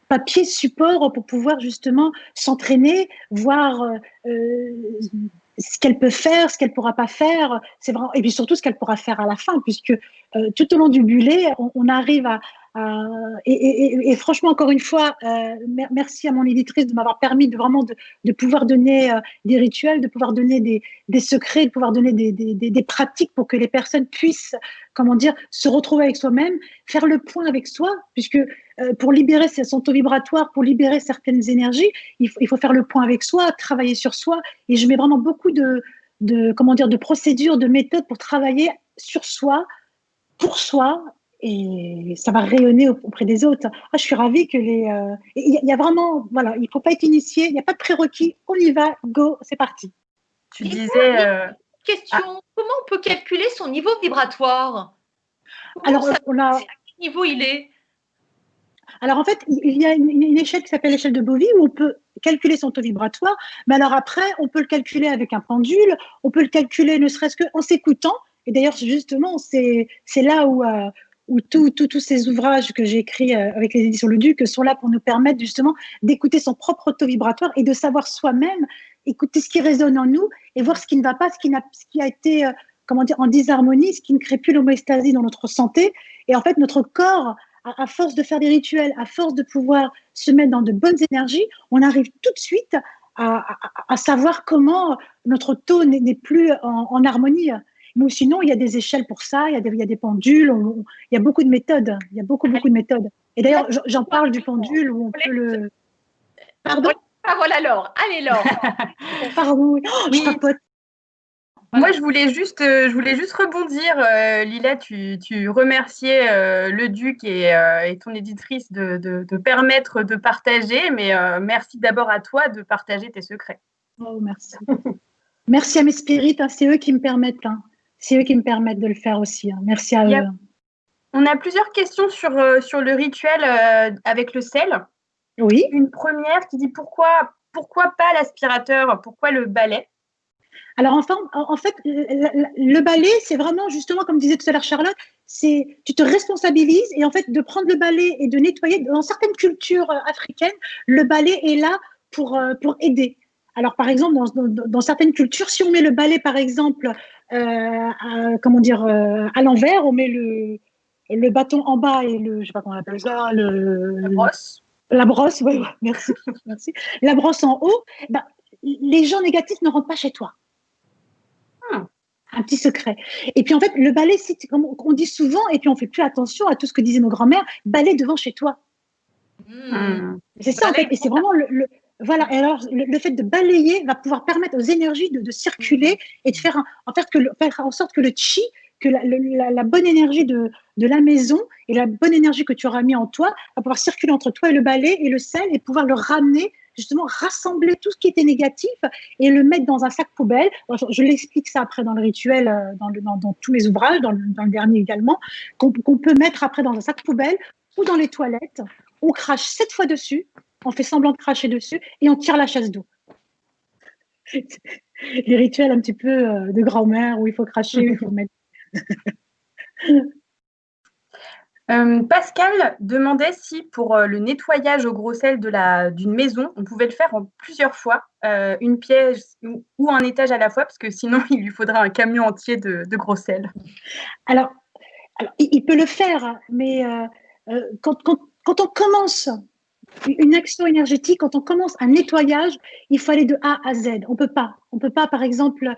papier support pour pouvoir justement s'entraîner, voir ce qu'elle peut faire, ce qu'elle ne pourra pas faire, c'est vraiment, et puis surtout ce qu'elle pourra faire à la fin, puisque tout au long du bullet, on arrive et franchement, encore une fois, merci à mon éditrice de m'avoir permis de pouvoir donner des rituels, de pouvoir donner des secrets, de pouvoir donner des pratiques pour que les personnes puissent, comment dire, se retrouver avec soi-même, faire le point avec soi, puisque pour libérer son taux vibratoire, pour libérer certaines énergies, il faut faire le point avec soi, travailler sur soi. Et je mets vraiment beaucoup de procédures, de méthodes pour travailler sur soi, pour soi, et ça va rayonner auprès des autres. Je suis ravie que il y a vraiment, voilà, il ne faut pas être initié, il n'y a pas de prérequis, on y va, go, c'est parti. Tu disais… Question, comment on peut calculer son niveau vibratoire? Alors, à quel niveau il est? Alors, en fait, il y a une échelle qui s'appelle l'échelle de Bovie où on peut calculer son taux vibratoire. Mais alors après, on peut le calculer avec un pendule, on peut le calculer ne serait-ce qu'en s'écoutant. Et d'ailleurs, justement, c'est là où tous ces ouvrages que j'ai écrits avec les éditions Le Duc sont là pour nous permettre justement d'écouter son propre taux vibratoire et de savoir soi-même, écouter ce qui résonne en nous et voir ce qui ne va pas, ce qui a été en disharmonie, ce qui ne crée plus l'homéostasie dans notre santé. Et en fait, notre corps, à force de faire des rituels, à force de pouvoir se mettre dans de bonnes énergies, on arrive tout de suite à savoir comment notre taux n'est plus en harmonie. Mais sinon, il y a des échelles pour ça, il y a des pendules, il y a beaucoup de méthodes. Il y a beaucoup de méthodes. Et d'ailleurs, j'en parle du pendule où on peut le… Pardon ? Ah voilà Laure, allez Laure. Pardon, je papote. Moi, je voulais juste rebondir. Lila, tu remerciais le Duc et ton éditrice de permettre de partager, mais merci d'abord à toi de partager tes secrets. Oh, merci. Merci à mes spirites, c'est eux qui me permettent. C'est eux qui me permettent de le faire aussi. Merci à eux. On a plusieurs questions sur le rituel avec le sel. Oui. Une première qui dit pourquoi pas l'aspirateur, pourquoi le balai? Alors, en fait, le balai, c'est vraiment, justement, comme disait tout à l'heure Charlotte, tu te responsabilises et en fait, de prendre le balai et de nettoyer. Dans certaines cultures africaines, le balai est là pour aider. Alors, par exemple, dans certaines cultures, si on met le balai, par exemple, à l'envers, on met le bâton en bas et je sais pas comment on appelle ça, la brosse. La brosse, ouais, merci. La brosse en haut, les gens négatifs ne rentrent pas chez toi. Un petit secret. Et puis en fait, le balai, comme on dit souvent, et puis on fait plus attention à tout ce que disaient nos grands-mères, balai devant chez toi. C'est ça en fait, et c'est vraiment voilà. Et alors le fait de balayer va pouvoir permettre aux énergies de circuler et de faire en sorte que le chi, que la bonne énergie de la maison et la bonne énergie que tu auras mis en toi va pouvoir circuler entre toi et le balai et le sel et pouvoir le ramener, justement rassembler tout ce qui était négatif et le mettre dans un sac poubelle. Je l'explique ça après dans le rituel, dans tous mes ouvrages, dans le dernier également, qu'on peut mettre après dans un sac poubelle ou dans les toilettes. On crache 7 fois dessus, on fait semblant de cracher dessus et on tire la chasse d'eau. Les rituels un petit peu de grand-mère où il faut cracher, il faut mettre… Pascal demandait si pour le nettoyage au gros sel d'une maison, on pouvait le faire en plusieurs fois, une pièce ou un étage à la fois, parce que sinon il lui faudra un camion entier de gros sel. Alors, il peut le faire, mais quand on commence une action énergétique, quand on commence un nettoyage, il faut aller de A à Z. On peut pas, par exemple…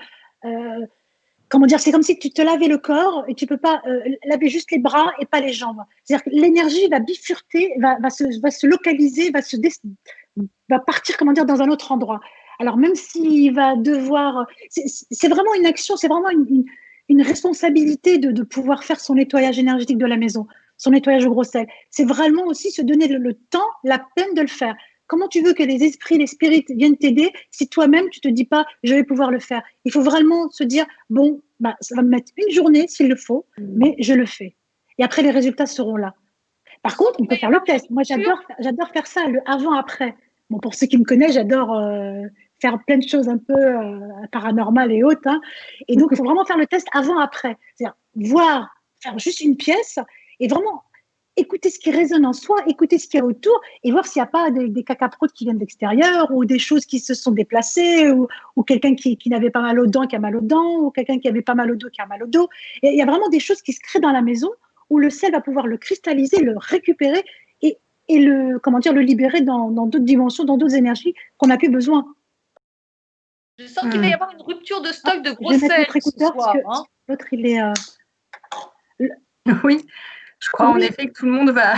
c'est comme si tu te lavais le corps et tu peux pas laver juste les bras et pas les jambes. C'est-à-dire que l'énergie va bifurquer, va se localiser, va partir, dans un autre endroit. Alors même s'il va devoir… C'est vraiment une action, c'est vraiment une responsabilité de pouvoir faire son nettoyage énergétique de la maison, son nettoyage au gros sel. C'est vraiment aussi se donner le temps, la peine de le faire. Comment tu veux que les esprits, les spirites viennent t'aider si toi-même, tu ne te dis pas « je vais pouvoir le faire ». Il faut vraiment se dire « bon, ça va me mettre une journée s'il le faut, mais je le fais ». Et après, les résultats seront là. Par contre, on peut faire le test. Moi, j'adore faire ça, le avant-après. Bon, pour ceux qui me connaissent, j'adore faire plein de choses un peu paranormales et autres. Et donc, il faut vraiment faire le test avant-après. C'est-à-dire faire juste une pièce et vraiment écouter ce qui résonne en soi, écouter ce qu'il y a autour et voir s'il n'y a pas des cacaprotes qui viennent de l'extérieur ou des choses qui se sont déplacées ou quelqu'un qui n'avait pas mal aux dents qui a mal aux dents ou quelqu'un qui avait pas mal au dos qui a mal au dos. Et il y a vraiment des choses qui se créent dans la maison où le sel va pouvoir le cristalliser, le récupérer et le libérer dans d'autres dimensions, dans d'autres énergies qu'on n'a plus besoin. Je sens qu'il va y avoir une rupture de stock de gros sel. Je vais mettre sel notre écouteur ce soir, parce que l'autre, il est… Oui, je crois en effet que tout le monde va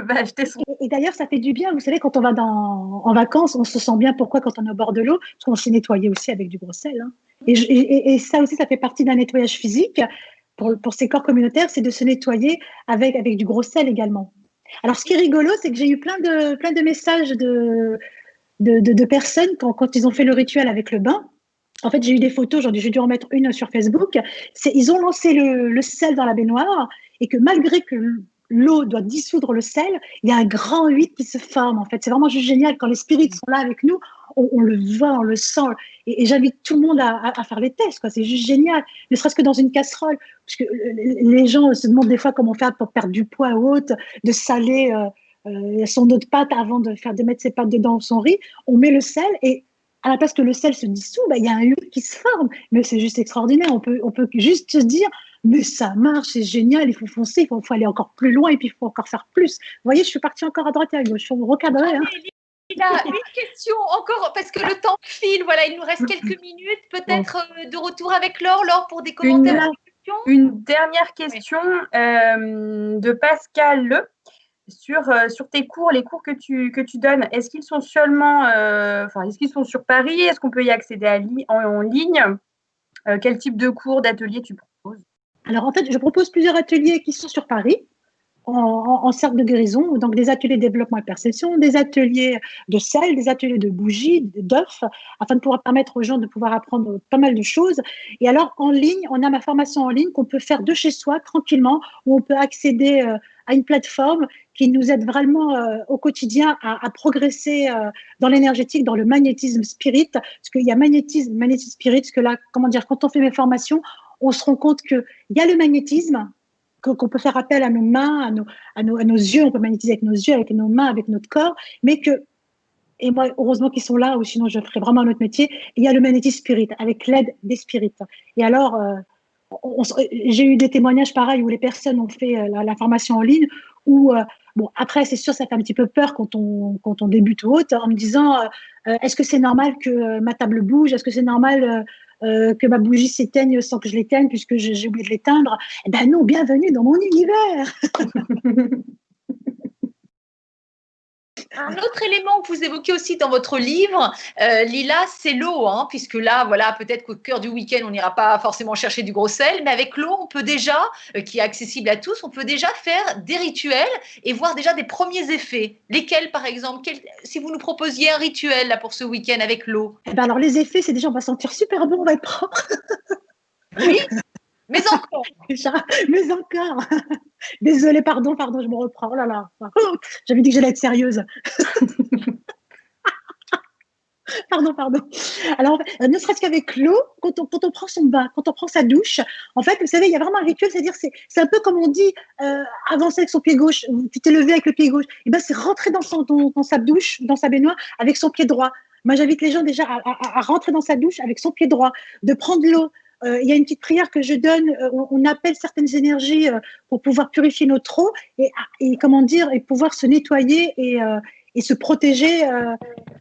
acheter son… Et d'ailleurs, ça fait du bien. Vous savez, quand on va en vacances, on se sent bien. Pourquoi? Quand on est au bord de l'eau, parce qu'on s'est nettoyé aussi avec du gros sel. Hein. Et ça aussi, ça fait partie d'un nettoyage physique pour ces corps communautaires, c'est de se nettoyer avec du gros sel également. Alors, ce qui est rigolo, c'est que j'ai eu plein de messages de personnes quand ils ont fait le rituel avec le bain. En fait, j'ai eu des photos aujourd'hui, j'ai dû en mettre une sur Facebook. Ils ont lancé le sel dans la baignoire et que malgré que l'eau doit dissoudre le sel, il y a un grand 8 qui se forme. En fait, c'est vraiment juste génial. Quand les spirites sont là avec nous, on le voit, on le sent. Et j'invite tout le monde à faire les tests. C'est juste génial. Ne serait-ce que dans une casserole. Parce que les gens se demandent des fois comment faire pour perdre du poids ou autre, de saler son eau de pâte avant de mettre ses pâtes dedans ou son riz. On met le sel et à la place que le sel se dissout, il y a un huile qui se forme. Mais c'est juste extraordinaire. On peut juste se dire, mais ça marche, c'est génial, il faut foncer, il faut aller encore plus loin et puis il faut encore faire plus. Vous voyez, je suis partie encore à droite et à gauche. Je suis recadrée. Hein. Il a une question encore, parce que le temps file. Voilà, il nous reste quelques minutes. Peut-être de retour avec Laure. Laure, pour des commentaires. Une dernière question de Pascal Le. Sur tes cours, les cours que tu donnes, est-ce qu'ils sont seulement, est-ce qu'ils sont sur Paris? Est-ce qu'on peut y accéder en ligne? Quel type de cours, d'ateliers tu proposes? Alors, en fait, je propose plusieurs ateliers qui sont sur Paris, en cercle de guérison, donc des ateliers de développement et perception, des ateliers de sel, des ateliers de bougies, d'œufs, afin de pouvoir permettre aux gens de pouvoir apprendre pas mal de choses. Et alors, en ligne, on a ma formation en ligne qu'on peut faire de chez soi, tranquillement, où on peut accéder à une plateforme qui nous aide vraiment au quotidien à progresser dans l'énergétique, dans le magnétisme spirit, parce qu'il y a magnétisme spirit, parce que là, quand on fait mes formations, on se rend compte qu'il y a le magnétisme, qu'on peut faire appel à nos mains, à nos yeux, on peut magnétiser avec nos yeux, avec nos mains, avec notre corps, mais que, et moi, heureusement qu'ils sont là, ou sinon je ferais vraiment un autre métier, il y a le magnétisme spirit, avec l'aide des spirites. Et alors, j'ai eu des témoignages pareils où les personnes ont fait la formation en ligne, où, après, c'est sûr, ça fait un petit peu peur quand on débute ou autre, en me disant, est-ce que c'est normal que ma table bouge? Est-ce que c'est normal que ma bougie s'éteigne sans que je l'éteigne puisque j'ai oublié de l'éteindre? Eh ben non, bienvenue dans mon univers. Un autre élément que vous évoquez aussi dans votre livre, Lila, c'est l'eau, hein, puisque là, voilà, peut-être qu'au cœur du week-end, on n'ira pas forcément chercher du gros sel, mais avec l'eau, on peut déjà, qui est accessible à tous, on peut déjà faire des rituels et voir déjà des premiers effets. Lesquels, par exemple, si vous nous proposiez un rituel là, pour ce week-end avec l'eau? Eh ben alors, les effets, c'est déjà, on va sentir super bon, on va être propre. Oui, mais encore. Mais encore. Désolée, pardon, je me reprends. Oh là là. J'avais dit que j'allais être sérieuse. Pardon. Alors, ne serait-ce qu'avec l'eau, quand on prend son bain, quand on prend sa douche, en fait, vous savez, il y a vraiment un rituel, c'est-à-dire, c'est un peu comme on dit, avancer avec son pied gauche, tu t'es levé avec le pied gauche, et ben c'est rentrer dans sa douche, dans sa baignoire, avec son pied droit. Moi, j'invite les gens déjà à rentrer dans sa douche avec son pied droit, de prendre l'eau. Il y a une petite prière que je donne, on appelle certaines énergies pour pouvoir purifier notre eau et pouvoir se nettoyer et se protéger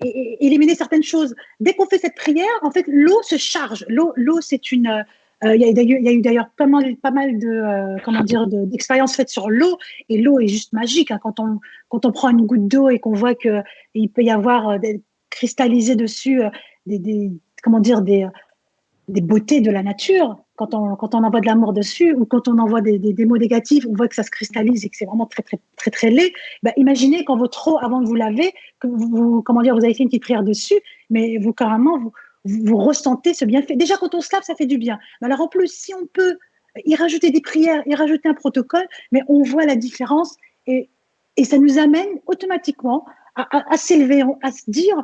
et éliminer certaines choses. Dès qu'on fait cette prière, en fait, l'eau se charge. L'eau, c'est une… Il y a eu d'ailleurs pas mal d'expériences faites sur l'eau, et l'eau est juste magique. Hein, quand on prend une goutte d'eau et qu'on voit qu'il peut y avoir cristallisé dessus des beautés de la nature, quand on envoie de l'amour dessus ou quand on envoie des mots négatifs, on voit que ça se cristallise et que c'est vraiment très, très, très, très laid. Ben, imaginez quand votre eau, avant de vous laver, que vous avez fait une petite prière dessus, mais vous, carrément, vous ressentez ce bienfait. Déjà, quand on se lave, ça fait du bien. Mais alors, en plus, si on peut y rajouter des prières, y rajouter un protocole, mais on voit la différence et ça nous amène automatiquement à s'élever, à se dire,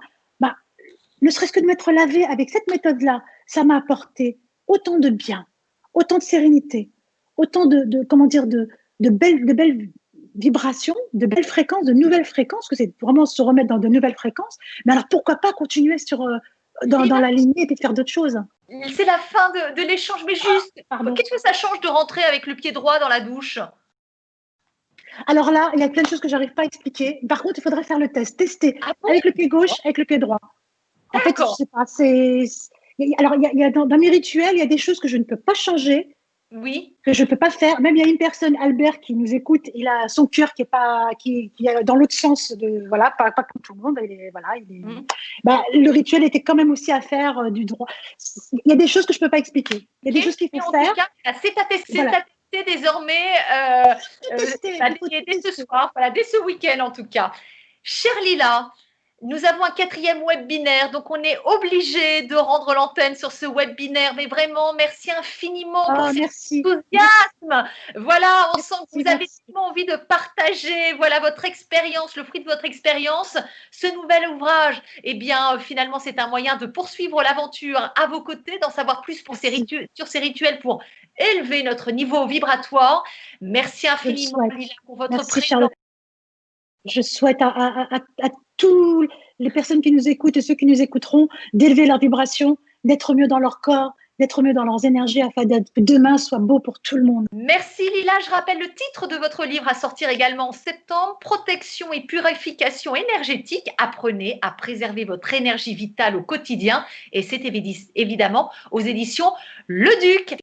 ne serait-ce que de m'être lavé avec cette méthode-là, ça m'a apporté autant de bien, autant de sérénité, autant de belles vibrations, de belles fréquences, de nouvelles fréquences, que c'est vraiment se remettre dans de nouvelles fréquences. Mais alors pourquoi pas continuer dans la lignée et puis de faire d'autres choses? C'est la fin de l'échange, mais juste, qu'est-ce que ça change de rentrer avec le pied droit dans la douche? Alors là, il y a plein de choses que j'arrive pas à expliquer. Par contre, il faudrait faire le test, tester avec le pied gauche, avec le pied droit. En fait, je sais pas, alors, il y a dans mes rituels, il y a des choses que je ne peux pas changer, que je peux pas faire. Même il y a une personne, Albert, qui nous écoute, il a son cœur qui est dans l'autre sens, voilà, pas comme tout le monde. Le rituel était quand même aussi à faire du droit. Il y a des choses que je peux pas expliquer. Il y a des choses qu'il faut faire. En tout cas, c'est à tester désormais dès ce soir, dès ce week-end en tout cas. Chère Lila, nous avons un 4e webinaire, donc on est obligé de rendre l'antenne sur ce webinaire. Mais vraiment, merci infiniment pour cet enthousiasme. Voilà, on sent que vous avez tellement envie de partager votre expérience, le fruit de votre expérience, ce nouvel ouvrage. Eh bien, finalement, c'est un moyen de poursuivre l'aventure à vos côtés, d'en savoir plus sur ces rituels pour élever notre niveau vibratoire. Merci infiniment, Lila, pour votre présence. Je souhaite à toutes les personnes qui nous écoutent et ceux qui nous écouteront d'élever leur vibration, d'être mieux dans leur corps, d'être mieux dans leurs énergies afin que demain soit beau pour tout le monde. Merci Lila. Je rappelle le titre de votre livre à sortir également en septembre, Protection et purification énergétique. Apprenez à préserver votre énergie vitale au quotidien. Et c'est évidemment aux éditions Le Duc.